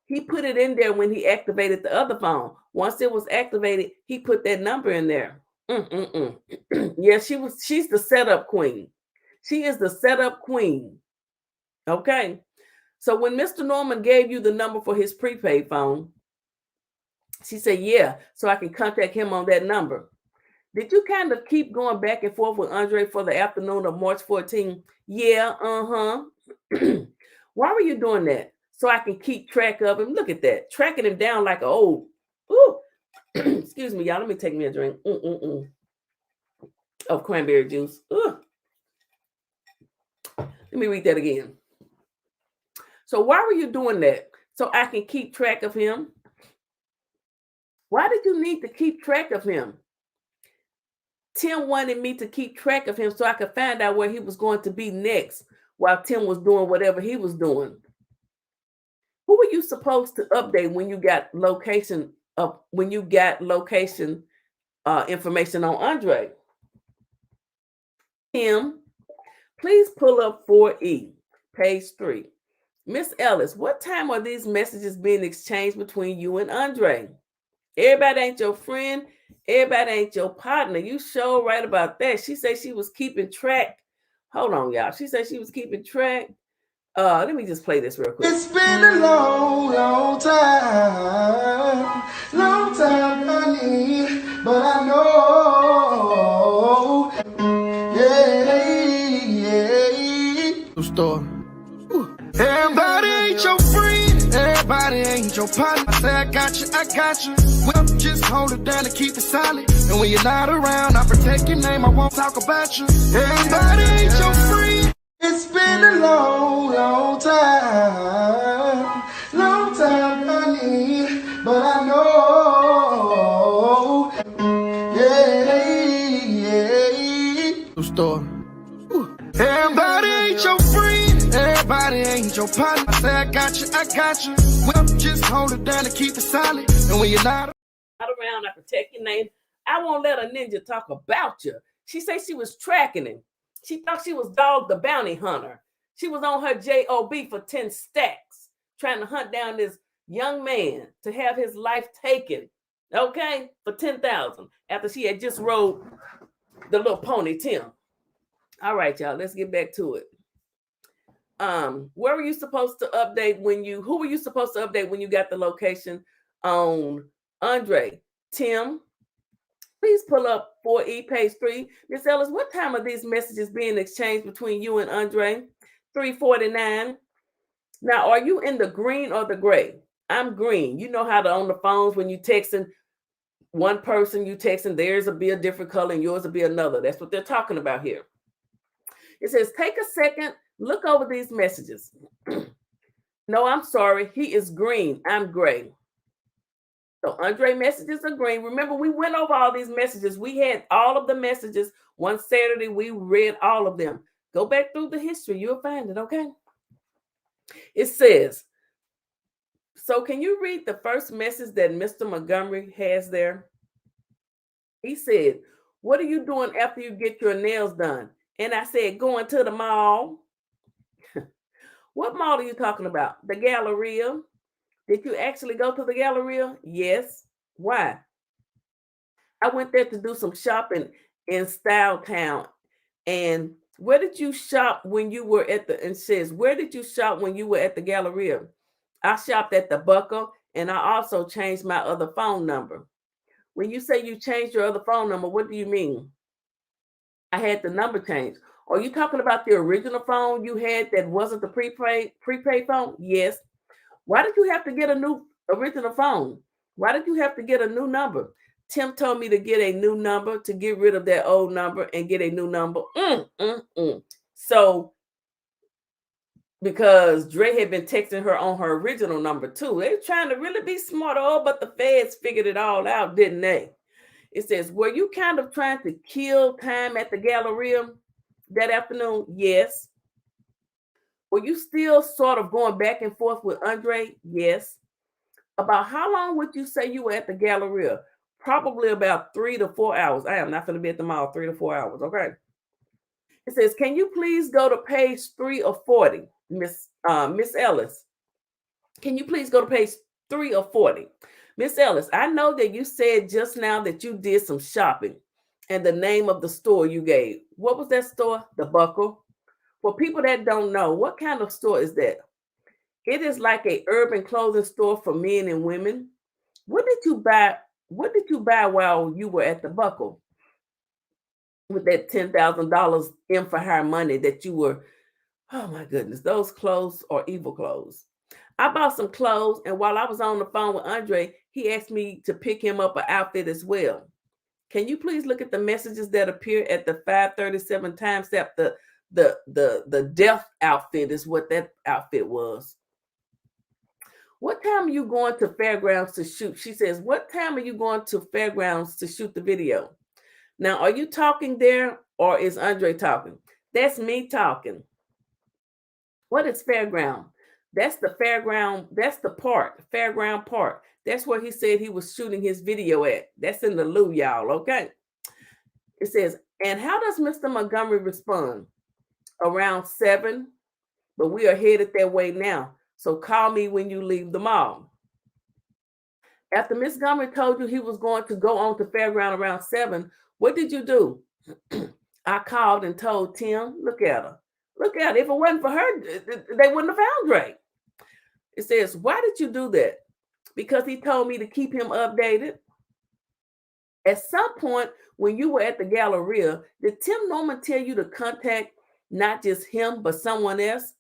He put it in there when he activated the other phone. Once it was activated, he put that number in there. Yeah, she's the setup queen. She is the setup queen. Okay. So when Mr. Norman gave you the number for his prepaid phone, she said, yeah, so I can contact him on that number. Did you kind of keep going back and forth with Andre for the afternoon of March 14? Yeah, Why were you doing that? So I can keep track of him. Look at that. Tracking him down like an old. Ooh. Excuse me, y'all. Let me take me a drink. Of cranberry juice. Let me read that again. So why were you doing that? So I can keep track of him? Why did you need to keep track of him? Tim wanted me to keep track of him so I could find out where he was going to be next while Tim was doing whatever he was doing. Who were you supposed to update when you got location information on Andre? Tim, please pull up 4E, page 3. Miss Ellis, what time are these messages being exchanged between you and Andre? Everybody ain't your friend. Everybody ain't your partner. You sure right about that. She said she was keeping track. Hold on, y'all. She said she was keeping track. Let me just play this real quick. It's been a long, long time, honey, but I know, yeah. Store. Everybody ain't your friend, everybody ain't your partner. I say I got you. Well, just hold it down and keep it solid. And when you're not around, I protect your name, I won't talk about you. Everybody ain't your friend. It's been a long, long time, honey, but I know, yeah. Store. Everybody ain't your friend, everybody ain't your partner. I say I got you. Well, just hold it down and keep it solid. And when you're not around, I protect your name. I won't let a ninja talk about you. She said she was tracking him. She thought she was Dog the Bounty Hunter. She was on her JOB for 10 stacks, trying to hunt down this young man to have his life taken, okay, for 10,000 after she had just rode the little pony, Tim. All right, y'all, let's get back to it. where were you supposed to update who were you supposed to update when you got the location on Andre? Tim, please pull up 4E page 3. Miss Ellis, what time are these messages being exchanged between you and Andre? 3:49. Now, are you in the green or the gray? I'm green. You know how to on the phones when you texting one person, you texting theirs will be a different color and yours will be another. That's what they're talking about here. It says, take a second, look over these messages. No, I'm sorry. He is green. I'm gray. So Andre messages are green. Remember, we went over all these messages. We had all of the messages one Saturday. We read all of them. Go back through the history. You'll find it, okay? It says, so can you read the first message that Mr. Montgomery has there? He said, what are you doing after you get your nails done? And I said, going to the mall. What mall are you talking about? The Galleria. Did you actually go to the Galleria? Yes. Why? I went there to do some shopping in Style Town. And where did you shop when you were at the, and says, where did you shop when you were at the Galleria? I shopped at the Buckle, and I also changed my other phone number. When you say you changed your other phone number, what do you mean? I had the number changed. Are you talking about the original phone you had that wasn't the prepaid phone? Yes. Why did you have to get a new original phone? Why did you have to get a new number? Tim told me to get a new number, to get rid of that old number and get a new number. So, because Dre had been texting her on her original number too. They were trying to really be smart, but the feds figured it all out, didn't they? It says, were you kind of trying to kill time at the Galleria that afternoon? Yes. Were you still sort of going back and forth with Andre? Yes. About how long would you say you were at the Galleria? Probably about 3 to 4 hours. I am not going to be at the mall 3 to 4 hours. Okay. It says, can you please go to page 3 of 40, Miss Ellis? Can you please go to page 3 of 40? Miss Ellis, I know that you said just now that you did some shopping and the name of the store you gave. What was that store? The Buckle. For people that don't know, what kind of store is that? It is like a urban clothing store for men and women. What did you buy? What did you buy while you were at the Buckle with that $10,000 in for hire money that you were? Oh my goodness, those clothes are evil clothes. I bought some clothes, and while I was on the phone with Andre, he asked me to pick him up an outfit as well. Can you please look at the messages that appear at the 5:37 time stamp? The death outfit is what that outfit was. What time are you going to Fairgrounds to shoot? She says, what time are you going to Fairgrounds to shoot the video? Now, are you talking there or is Andre talking? That's me talking. What is Fairground? That's the fairground. That's the park, Fairground Park. That's where he said he was shooting his video at. That's in the Lou, y'all, okay? It says, and how does Mr. Montgomery respond? Around 7, but we are headed that way now. So call me when you leave the mall. After Miss Montgomery told you he was going to go on to Fairground around 7, what did you do? I called and told Tim, look at her. Look at her. If it wasn't for her, they wouldn't have found Drake. It says, why did you do that? Because he told me to keep him updated. At some point when you were at the Galleria, did Tim Norman tell you to contact not just him, but someone else?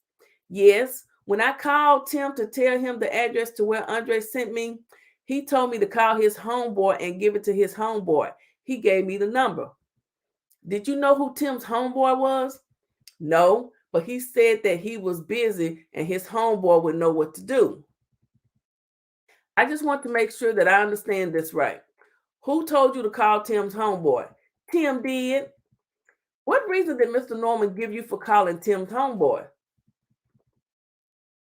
Yes. When I called Tim to tell him the address to where Andre sent me, he told me to call his homeboy and give it to his homeboy. He gave me the number. Did you know who Tim's homeboy was? No, but he said that he was busy and his homeboy would know what to do. I just want to make sure that I understand this right. Who told you to call Tim's homeboy? Tim did. What reason did Mr. Norman give you for calling Tim's homeboy?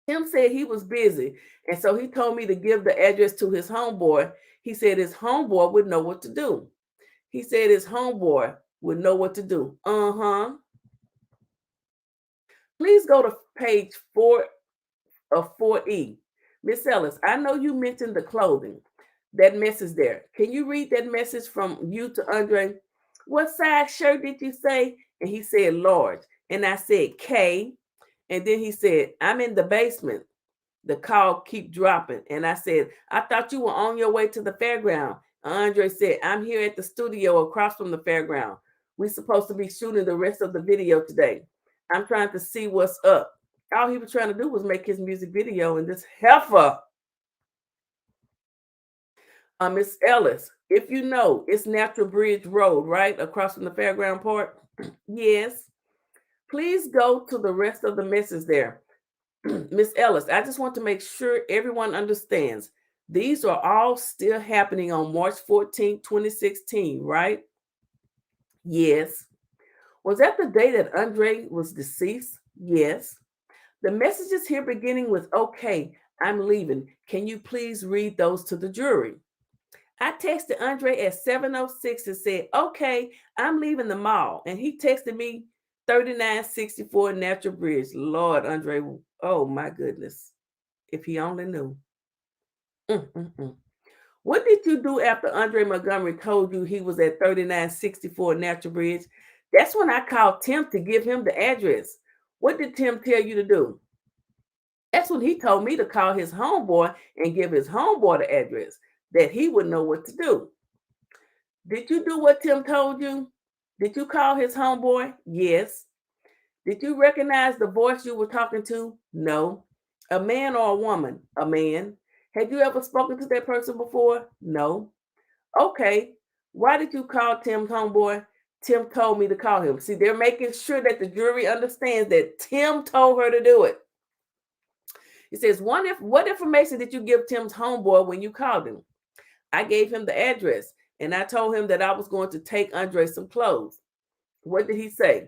Tim said he was busy, and so he told me to give the address to his homeboy. He said his homeboy would know what to do. He said his homeboy would know what to do. Please go to page 4 of 4E. Miss Ellis, I know you mentioned the clothing. That message there. Can you read that message from you to Andre? What size shirt did you say? And he said large. And I said K. And then he said, I'm in the basement. The call keep dropping. And I said, I thought you were on your way to the fairground. Andre said, I'm here at the studio across from the fairground. We're supposed to be shooting the rest of the video today. I'm trying to see what's up. All he was trying to do was make his music video, and this heifer, Miss Ellis, if you know, it's Natural Bridge Road, right? Across from the fairground part. Yes. Please go to the rest of the message there. Miss Ellis, I just want to make sure everyone understands. These are all still happening on March 14, 2016, right? Yes. Was that the day that Andre was deceased? Yes. The messages here beginning with, okay, I'm leaving. Can you please read those to the jury? I texted Andre at 7:06 and said, okay, I'm leaving the mall. And he texted me 3964 Natural Bridge. Lord, Andre, oh my goodness. If he only knew. What did you do after Andre Montgomery told you he was at 3964 Natural Bridge? That's when I called Tim to give him the address. What did Tim tell you to do? That's when he told me to call his homeboy and give his homeboy the address, that he would know what to do. Did you do what Tim told you? Did you call his homeboy? Yes. Did you recognize the voice you were talking to? No. A man or a woman? A man. Had you ever spoken to that person before? No. Okay. Why did you call Tim's homeboy? Tim told me to call him. See, they're making sure that the jury understands that Tim told her to do it. It says, what information did you give Tim's homeboy when you called him? I gave him the address, and I told him that I was going to take Andre some clothes. What did he say?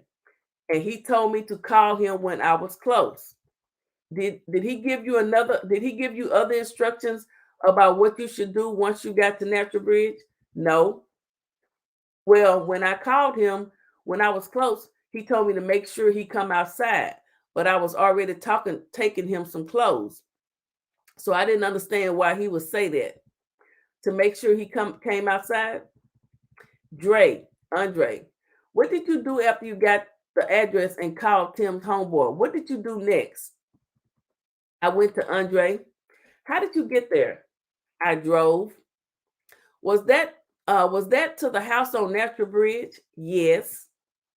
And he told me to call him when I was close. Did he give you other instructions about what you should do once you got to Natural Bridge? No. Well, when I called him when I was close, he told me to make sure he come outside, but I was already taking him some clothes. So I didn't understand why he would say that. To make sure he came outside? Andre, what did you do after you got the address and called Tim's homeboy? What did you do next? I went to Andre. How did you get there? I drove. Was that to the house on Natural Bridge? Yes.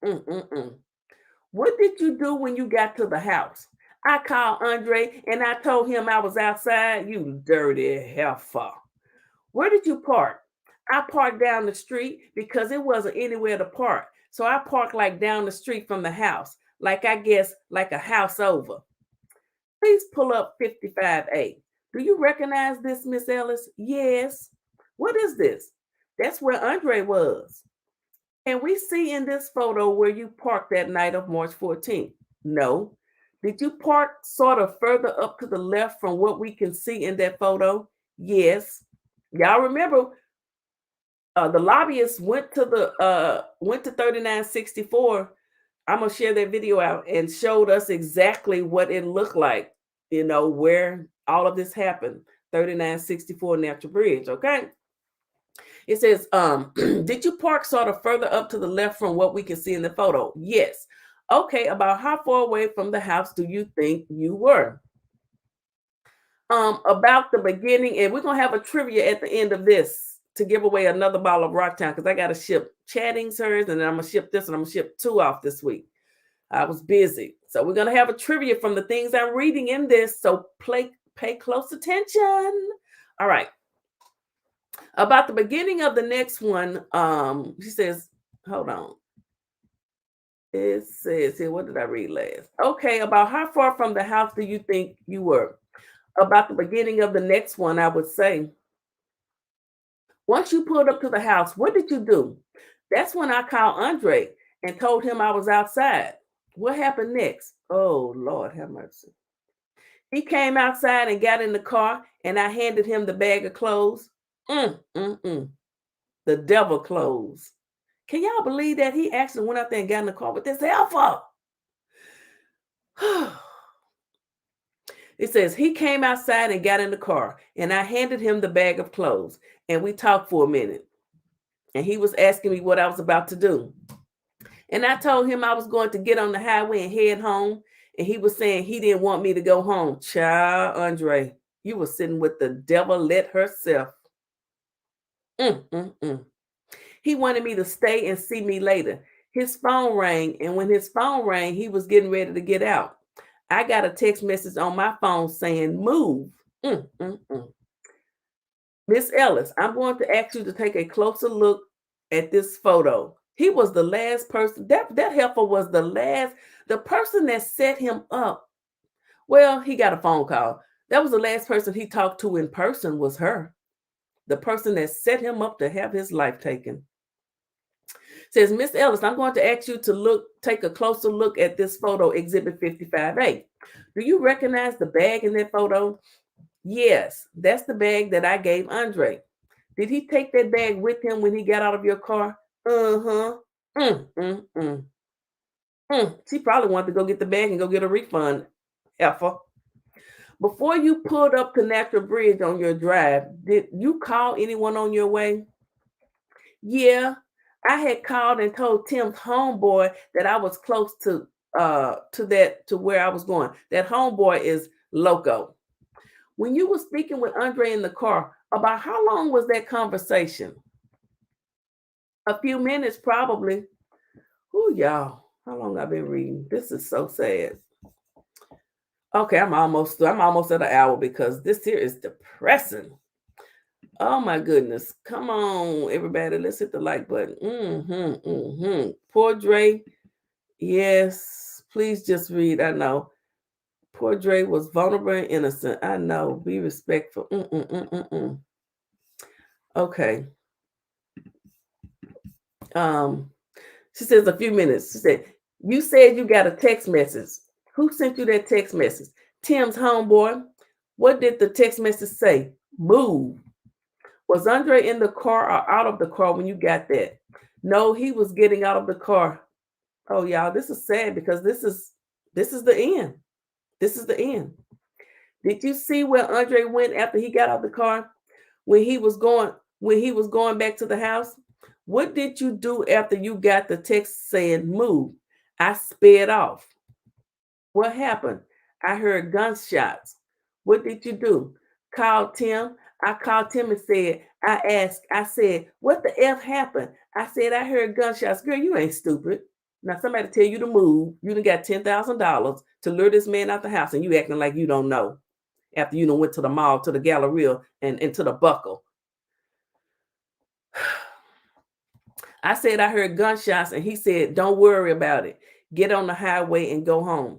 What did you do when you got to the house? I called Andre and I told him I was outside. You dirty heifer. Where did you park? I parked down the street because it wasn't anywhere to park. So I parked like down the street from the house, like I guess like a house over. Please pull up 55A. Do you recognize this, Miss Ellis? Yes. What is this? That's where Andre was. Can we see in this photo where you parked that night of March 14th? No. Did you park sort of further up to the left from what we can see in that photo? Yes. Y'all remember the lobbyists went to 3964. I'm gonna share that video out and showed us exactly what it looked like, where all of this happened. 3964 Natural Bridge. Okay. It says, did you park sort of further up to the left from what we can see in the photo? Yes. Okay. About how far away from the house do you think you were? About the beginning, and we're gonna have a trivia at the end of this to give away another bottle of Rocktown because I gotta ship Chatting's hers, and then I'm gonna ship this, and I'm gonna ship 2 off this week. I was busy, so we're gonna have a trivia from the things I'm reading in this. So pay close attention. All right. About the beginning of the next one, she says, hold on. It says here, what did I read last? Okay, about how far from the house do you think you were? About the beginning of the next one, I would say, once you pulled up to the house, what did you do? That's when I called Andre and told him I was outside. What happened next? Oh, Lord, have mercy. He came outside and got in the car, and I handed him the bag of clothes. The devil clothes. Can y'all believe that he actually went out there and got in the car with this alpha? It says he came outside and got in the car, and I handed him the bag of clothes, and we talked for a minute. And he was asking me what I was about to do. And I told him I was going to get on the highway and head home, and he was saying he didn't want me to go home. Child, Andre, you were sitting with the devil let herself. He wanted me to stay and see me later. His phone rang, and when his phone rang, he was getting ready to get out. I got a text message on my phone saying, move. Miss Ellis, I'm going to ask you to take a closer look at this photo. He was the last person, that heifer was the person that set him up. Well, he got a phone call. That was the last person he talked to in person was her. The person that set him up to have his life taken. Says, Miss Ellis, I'm going to ask you to take a closer look at this photo, Exhibit 55A. Do you recognize the bag in that photo? Yes, that's the bag that I gave Andre. Did he take that bag with him when he got out of your car? She probably wanted to go get the bag and go get a refund, heifer. Before you pulled up to Natural Bridge on your drive, did you call anyone on your way? Yeah, I had called and told Tim's homeboy that I was close to where I was going. That homeboy is loco. When you were speaking with Andre in the car, about how long was that conversation? A few minutes, probably. Ooh, y'all, how long I've been reading? This is so sad. Okay, I'm almost at an hour because this here is depressing. Oh my goodness. Come on, everybody. Let's hit the like button. Poor Dre. Yes, please just read. I know. Poor Dre was vulnerable and innocent. I know. Be respectful. Okay. She says a few minutes. She said, you said you got a text message. Who sent you that text message? Tim's homeboy. What did the text message say? Move. Was Andre in the car or out of the car when you got that? No, he was getting out of the car. Oh, y'all, this is sad because this is the end. This is the end. Did you see where Andre went after he got out of the car? When he was going back to the house? What did you do after you got the text saying move? I sped off. What happened? I heard gunshots. What did you do? Called Tim. I called Tim and said, I said, what the F happened? I said, I heard gunshots. Girl, you ain't stupid. Now somebody tell you to move. You done got $10,000 to lure this man out the house and you acting like you don't know. After you done went to the mall, to the Galleria, and to the Buckle. I said, I heard gunshots and he said, don't worry about it. Get on the highway and go home.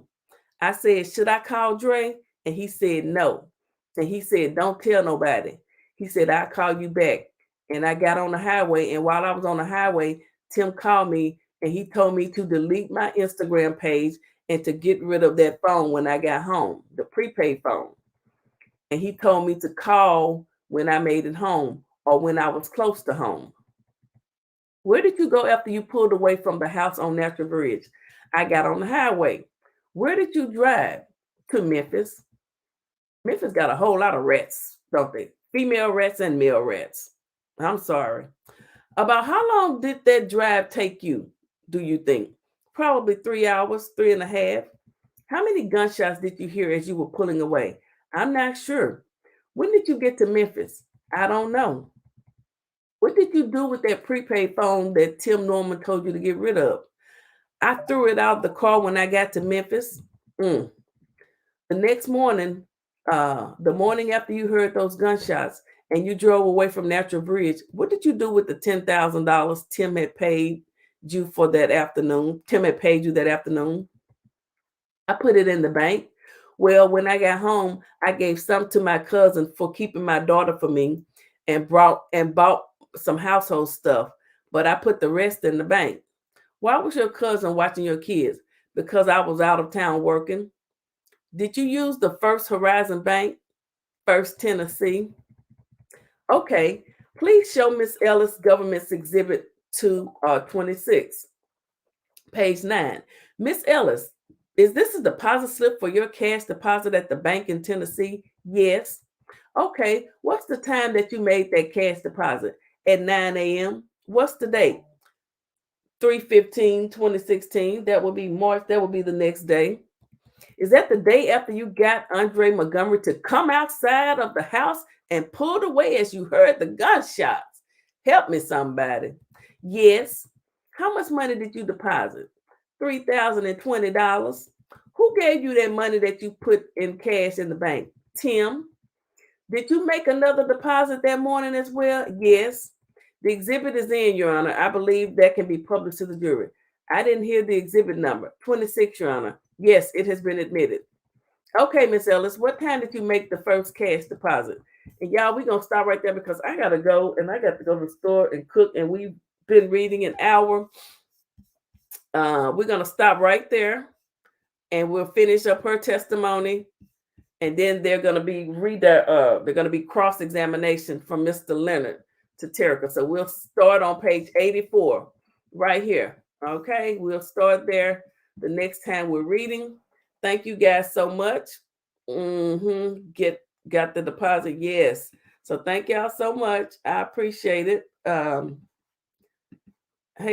I said, should I call Dre? And he said, no. And he said, don't tell nobody. He said, I'll call you back. And I got on the highway. And while I was on the highway, Tim called me and he told me to delete my Instagram page and to get rid of that phone when I got home, the prepaid phone. And he told me to call when I made it home or when I was close to home. Where did you go after you pulled away from the house on Natural Bridge? I got on the highway. Where did you drive? To Memphis. Memphis got a whole lot of rats, don't they? Female rats and male rats. I'm sorry. About how long did that drive take you, do you think? Probably 3 hours, 3.5. How many gunshots did you hear as you were pulling away? I'm not sure. When did you get to Memphis? I don't know. What did you do with that prepaid phone that Tim Norman told you to get rid of? I threw it out the car when I got to Memphis. The next morning, the morning after you heard those gunshots and you drove away from Natural Bridge, what did you do with the $10,000 Tim had paid you for that afternoon? Tim had paid you that afternoon. I put it in the bank. Well, when I got home, I gave some to my cousin for keeping my daughter for me and bought some household stuff, but I put the rest in the bank. Why was your cousin watching your kids? Because I was out of town working. Did you use the First Horizon Bank, First Tennessee? Okay, please show Miss Ellis Government's Exhibit 226, page 9. Miss Ellis, is this a deposit slip for your cash deposit at the bank in Tennessee? Yes. Okay, what's the time that you made that cash deposit? At 9 a.m. What's the date? 3/15/2016. That will be March. That will be the next day. Is that the day after you got Andre Montgomery to come outside of the house and pulled away as you heard the gunshots? Help me, somebody. Yes. How much money did you deposit? $3,020. Who gave you that money that you put in cash in the bank? Tim. Did you make another deposit that morning as well? Yes. The exhibit is in, Your Honor. I believe that can be published to the jury. I didn't hear the exhibit number. 26, Your Honor. Yes, it has been admitted. Okay, Miss Ellis, what time did you make the first cash deposit? And y'all, we're going to stop right there because I got to go and I got to go to the store and cook. And we've been reading an hour. We're going to stop right there and we'll finish up her testimony. And then they're going to be cross-examination from Mr. Leonard to Terica. So we'll start on page 84 right here. Okay, we'll start there the next time we're reading. Thank you guys so much. Got the deposit. Yes. So thank y'all so much. I appreciate it. Hey,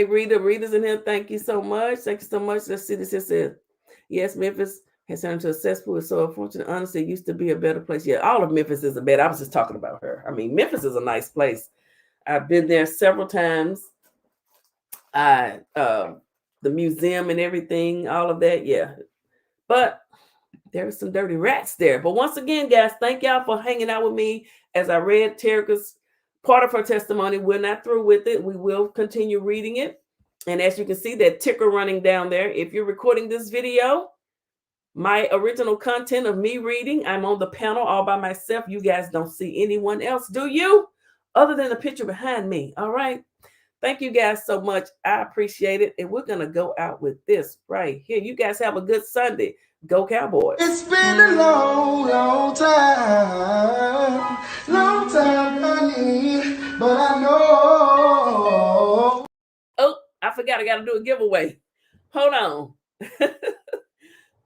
Rita's in here. Thank you so much. Thank you so much. Let's see this. It says, yes, Memphis has turned into a cesspool. It's so unfortunate. Honestly, it used to be a better place. Yeah, all of Memphis is a better. I was just talking about her. I mean, Memphis is a nice place. I've been there several times. The museum and everything, all of that. Yeah. But there's some dirty rats there. But once again, guys, thank y'all for hanging out with me as I read Terica's part of her testimony. We're not through with it. We will continue reading it. And as you can see, that ticker running down there. If you're recording this video, my original content of me reading, I'm on the panel all by myself. You guys don't see anyone else, do you? Other than the picture behind me. All right. Thank you guys so much. I appreciate it. And we're going to go out with this right here. You guys have a good Sunday. Go Cowboys. It's been a long time, honey, but I know. Oh, I forgot I got to do a giveaway. Hold on.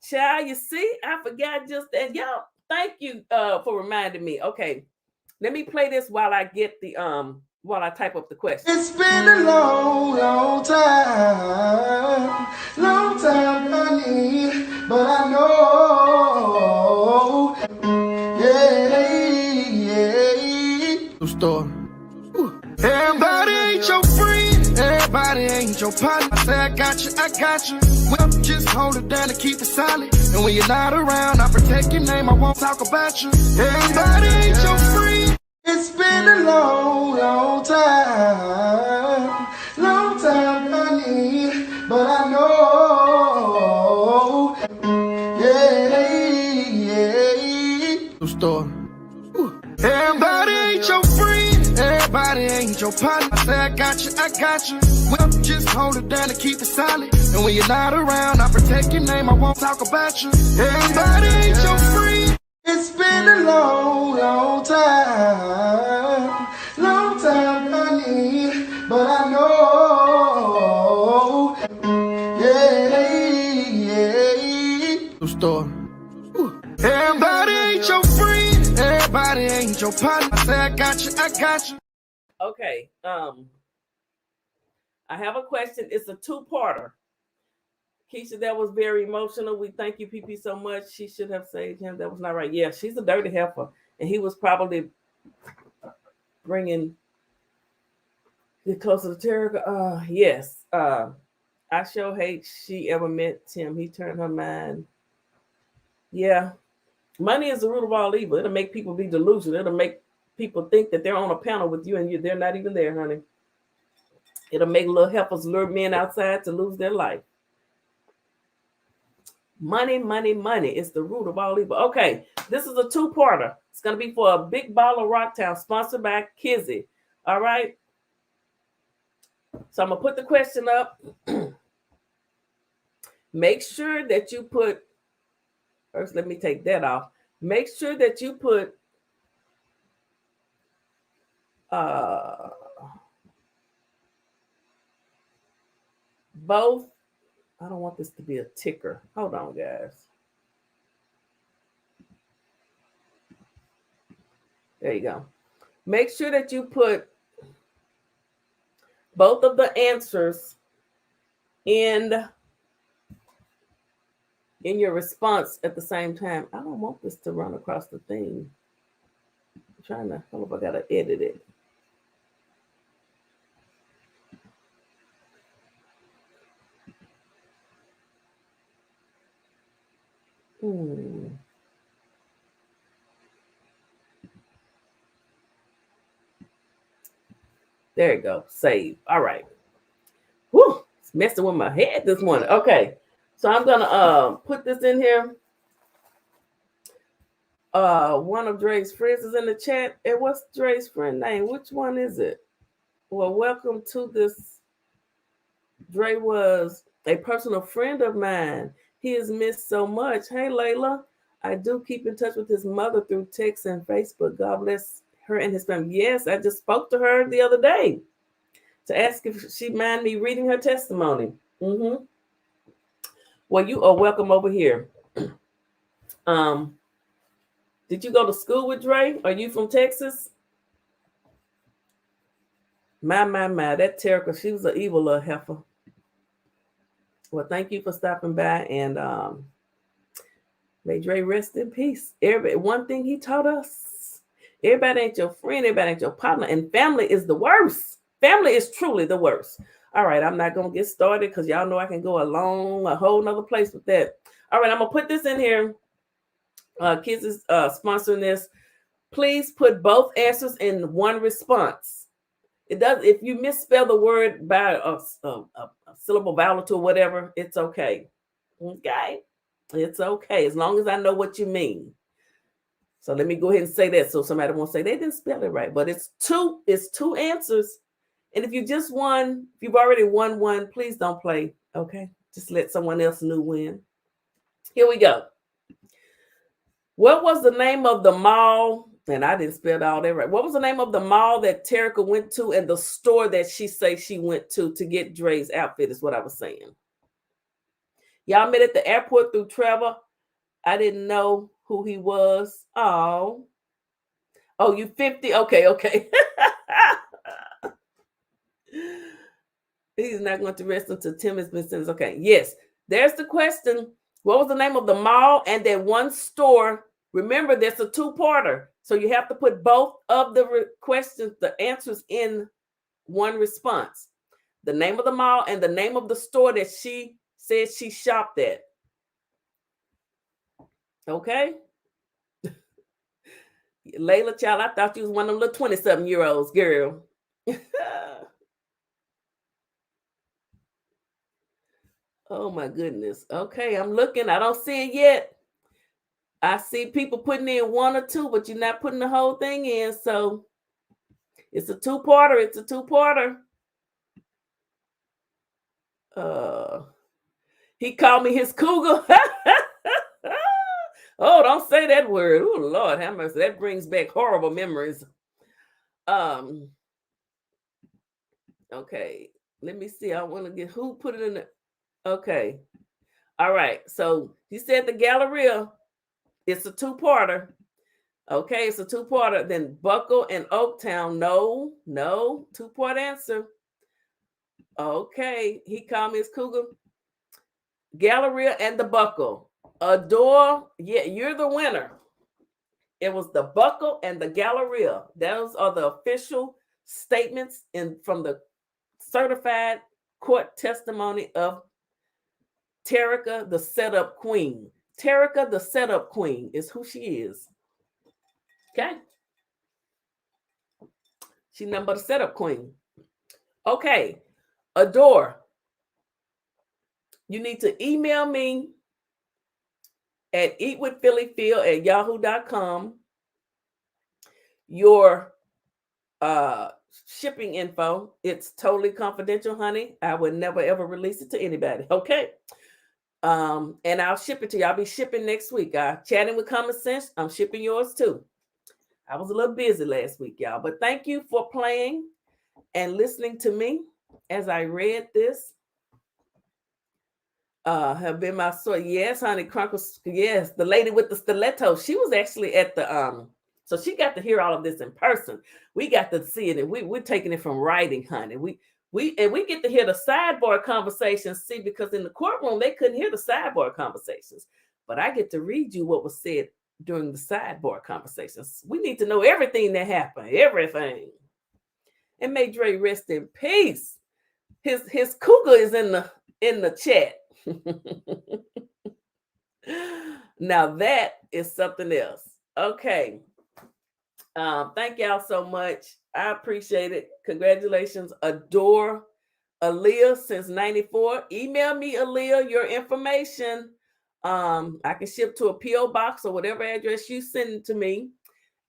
Child, you see, I forgot just that. Y'all, thank you for reminding me. Okay, let me play this while I get the while I type up the question. It's been a long time, honey, but I know. Yeah. Store. Everybody ain't your friend, everybody ain't your partner. I say I got you. Well, just hold it down and keep it solid. And when you're not around, I protect your name, I won't talk about you. Everybody ain't your friend. It's been a long time, honey, but I know. Yeah. Store. Everybody ain't your friend, everybody ain't your partner. I say I got you. Well, just hold it down and keep it solid. And when you're not around, I protect your name, I won't talk about you. Everybody ain't your friend. It's been a long time, honey, but I know. Yeah. Store. Everybody ain't your friend, everybody ain't your partner. I say I got you. Okay. I have a question. It's a two-parter. Keisha, that was very emotional. We thank you, PP, so much. She should have saved him. That was not right. Yeah, she's a dirty heifer. And he was probably bringing it closer to Terica. Yes. I sure hate she ever met Tim. He turned her mind. Yeah. Money is the root of all evil. It'll make people be delusional. It'll make people think that they're on a panel with you and they're not even there, honey. It'll make little heifers lure men outside to lose their life. Money is the root of all evil. Okay, this is a two-parter. It's going to be for a big ball of Rocktown, sponsored by Kizzy. All right. So I'm going to put the question up. Make sure that you put, first, let me take that off. Make sure that you put both. I don't want this to be a ticker. Hold on, guys. There you go. Make sure that you put both of the answers in in your response at the same time. I don't want this to run across the thing. I'm trying to, hold up, I gotta edit it. There you go. Save. All right. Whew, it's messing with my head this morning. Okay. So I'm gonna put this in here. One of Dre's friends is in the chat. And what's Dre's friend name? Which one is it? Well, welcome to this. Dre was a personal friend of mine. He is missed so much. Hey, Layla. I do keep in touch with his mother through text and Facebook. God bless her and his family. Yes, I just spoke to her the other day to ask if she'd mind me reading her testimony. Well, you are welcome over here. Did you go to school with Dre? Are you from Texas? My, that Terica, she was an evil little heifer. Well, thank you for stopping by, and may Dre rest in peace. One thing he taught us, everybody ain't your friend, everybody ain't your partner, and family is the worst. Family is truly the worst. All right, I'm not going to get started because y'all know I can go a whole nother place with that. All right, I'm going to put this in here. Kids is sponsoring this. Please put both answers in one response. It does. If you misspell the word by a syllable, vowel, or whatever, it's okay. Okay, it's okay as long as I know what you mean. So let me go ahead and say that so somebody won't say they didn't spell it right. But it's two answers. And if you just won, if you've already won one, please don't play. Okay, just let someone else new win. Here we go. What was the name of the mall? And I didn't spell all that right. What was the name of the mall that Terica went to and the store that she say she went to get Dre's outfit is what I was saying. Y'all met at the airport through Travell. I didn't know who he was. Oh, you 50? Okay. He's not going to rest until Tim has been sentenced. Okay, yes. There's the question. What was the name of the mall and then one store? Remember, there's a two-parter. So you have to put both of the questions, the answers in one response. The name of the mall and the name of the store that she said she shopped at. Okay? Layla, child, I thought you was one of them little 20-something-year-olds, girl. Oh, my goodness. Okay, I'm looking. I don't see it yet. I see people putting in one or two, but you're not putting the whole thing in. So it's a two-parter. It's a two-parter. He called me his cougar. Oh, don't say that word. Oh, Lord, how much that brings back horrible memories. Okay, let me see. I want to get who put it in the. Okay, all right. So he said the Galleria. It's a two-parter. Okay, it's a two-parter. Then Buckle and Oaktown. No, two-part answer. Okay, he called me his cougar. Galleria and the Buckle. Adore, yeah, you're the winner. It was the Buckle and the Galleria. Those are the official statements from the certified court testimony of Terica, the setup queen. Terica, the setup queen, is who she is. Okay? She's nothing but a setup queen. Okay. Adore. You need to email me at eatwithphillyphil@yahoo.com your shipping info. It's totally confidential, honey. I would never ever release it to anybody. Okay. And I'll ship it to you. I'll be shipping next week. Chatting with Common Sense. I'm shipping yours too. I was a little busy last week, y'all. But thank you for playing and listening to me as I read this. Have been my sword. Yes, honey, Crunkles. Yes, the lady with the stiletto. She was actually at the so she got to hear all of this in person. We got to see it, and we're taking it from writing, honey. We get to hear the sidebar conversations. See, because in the courtroom, they couldn't hear the sidebar conversations. But I get to read you what was said during the sidebar conversations. We need to know everything that happened, everything. And may Dre rest in peace. His cougar is in the chat. Now that is something else. Okay. Thank y'all so much. I appreciate it. Congratulations. Adore Ellia since 94. Email me, Ellia, your information. I can ship to a P.O. box or whatever address you send it to me.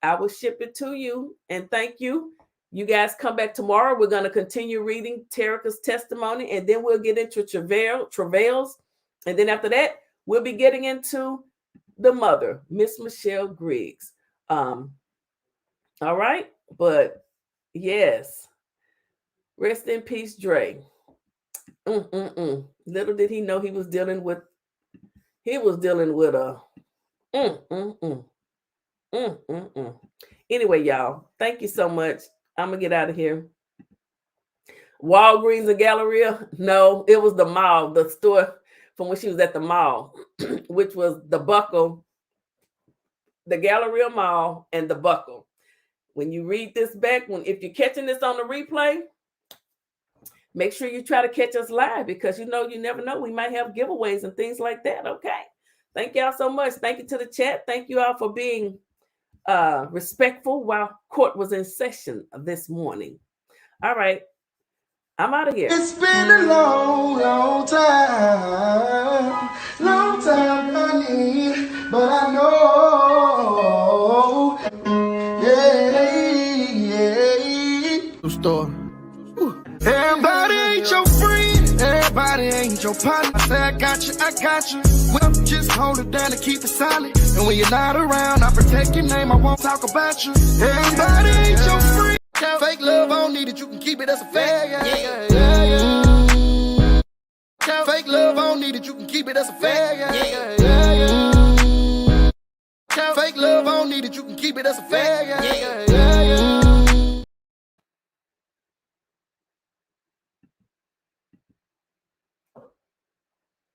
I will ship it to you. And thank you. You guys come back tomorrow. We're going to continue reading Terica's testimony, and then we'll get into Travell's. And then after that, we'll be getting into the mother, Miss Michelle Griggs. All right. But yes, rest in peace, Dre. Little did he know he was dealing with a Anyway, y'all, thank you so much. I'm gonna get out of here. Walgreens and Galleria? No, it was the mall, the store from when she was at the mall, which was the Buckle, the Galleria Mall, and the Buckle. When you read this back, if you're catching this on the replay, make sure you try to catch us live, because you never know. We might have giveaways and things like that. Okay. Thank y'all so much. Thank you to the chat. Thank you all for being respectful while court was in session this morning. All right. I'm out of here. It's been a long, long time, honey, but I know, yeah. Store. Everybody ain't your friend, everybody ain't your partner. I say I got you. Well, just hold it down and keep it solid. And when you're not around, I protect your name, I won't talk about you. Everybody ain't your friend. Fake love, I don't need it, you can keep it as a fact. Fake love, I don't need it, you can keep it as a fact. Fake love, I don't need it, you can keep it as a fact.